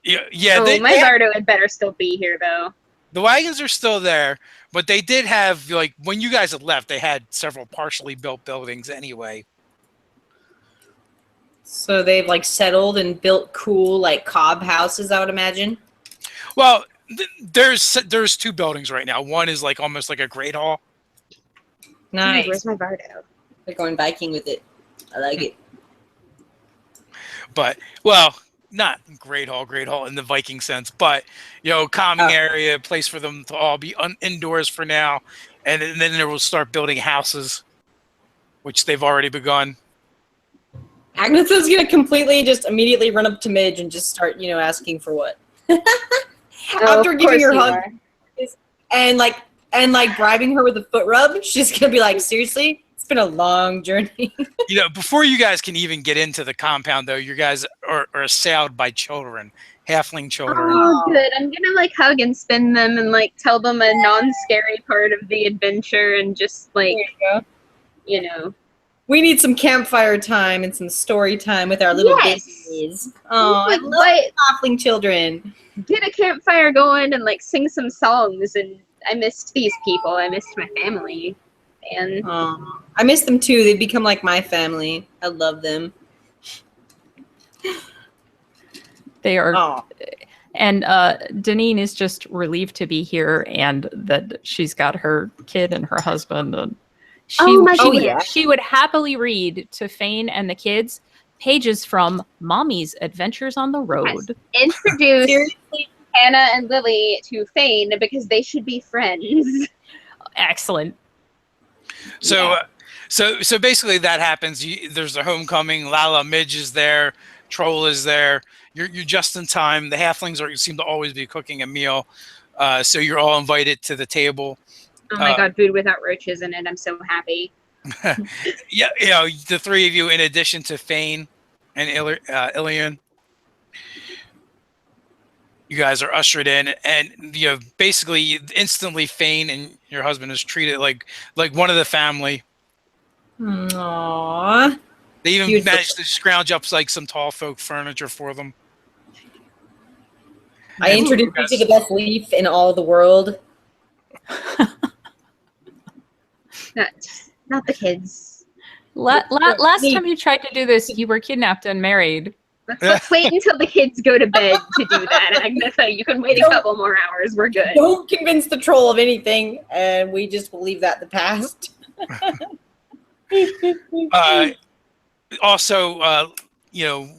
Yeah. My Bardo had better still be here, though. The wagons are still there, but they did have, like, when you guys had left, they had several partially built buildings anyway. So they've like settled and built cool like cob houses, I would imagine. Well, there's two buildings right now. One is like almost like a great hall. Nice. Where's my Bardo? They're going Viking with it. I like it. But, well, not great hall in the Viking sense, but, calming area, place for them to all be indoors for now. And then they will start building houses, which they've already begun. Agnetha's gonna completely just immediately run up to Midge and just start, asking for what? After giving her hug and bribing her with a foot rub, she's gonna be like, seriously? It's been a long journey. Before you guys can even get into the compound, though, you guys are assailed by children, halfling children. Oh, good. I'm gonna hug and spin them and tell them a non-scary part of the adventure and just We need some campfire time and some story time with our little babies. Oh, I love halfling children. Get a campfire going and sing some songs. And I missed these people. I missed my family. And I miss them too. They've become like my family. I love them. They are. And Deneen is just relieved to be here and that she's got her kid and her husband. And she would happily read to Fane and the kids pages from Mommy's Adventures on the Road. Yes. Introduce Hannah and Lily to Fane because they should be friends. Excellent. So basically that happens. There's a homecoming. Lala Midge is there. Troll is there. You're just in time. The halflings seem to always be cooking a meal. So you're all invited to the table. Oh my god, food without roaches in it. I'm so happy. Yeah, the three of you, in addition to Fane and Ilian, you guys are ushered in, and basically instantly Fane and your husband is treated like one of the family. Aww. They even managed to scrounge up some tall folk furniture for them. I introduced you to the best leaf in all the world. Not the kids. Last time you tried to do this, you were kidnapped and married. Let's wait until the kids go to bed to do that, Agnetha. You can wait a couple more hours. We're good. Don't convince the troll of anything, and we just will leave that in the past. Also,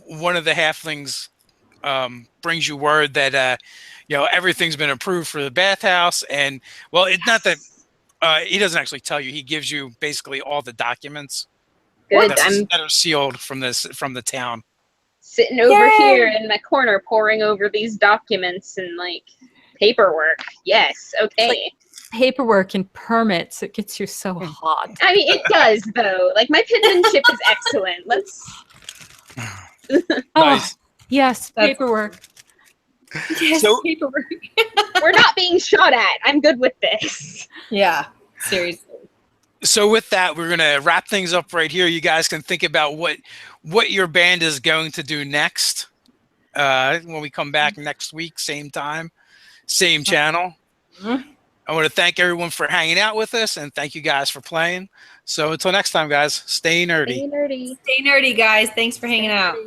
one of the halflings brings you word that everything's been approved for the bathhouse, and it's not that he doesn't actually tell you. He gives you basically all the documents that are sealed from the town. Sitting over here in my corner, poring over these documents and paperwork. Yes, okay. Paperwork and permits. It gets you so hot. I mean, it does though. My penmanship is excellent. Let's. Nice. Yes, paperwork. Yes, paperwork. We're not being shot at. I'm good with this. Yeah, seriously. So with that, we're going to wrap things up right here. You guys can think about what your band is going to do next when we come back next week, same time, same channel. Mm-hmm. I want to thank everyone for hanging out with us, and thank you guys for playing. So until next time, guys, stay nerdy. Stay nerdy. Stay nerdy, guys. Thanks for hanging out.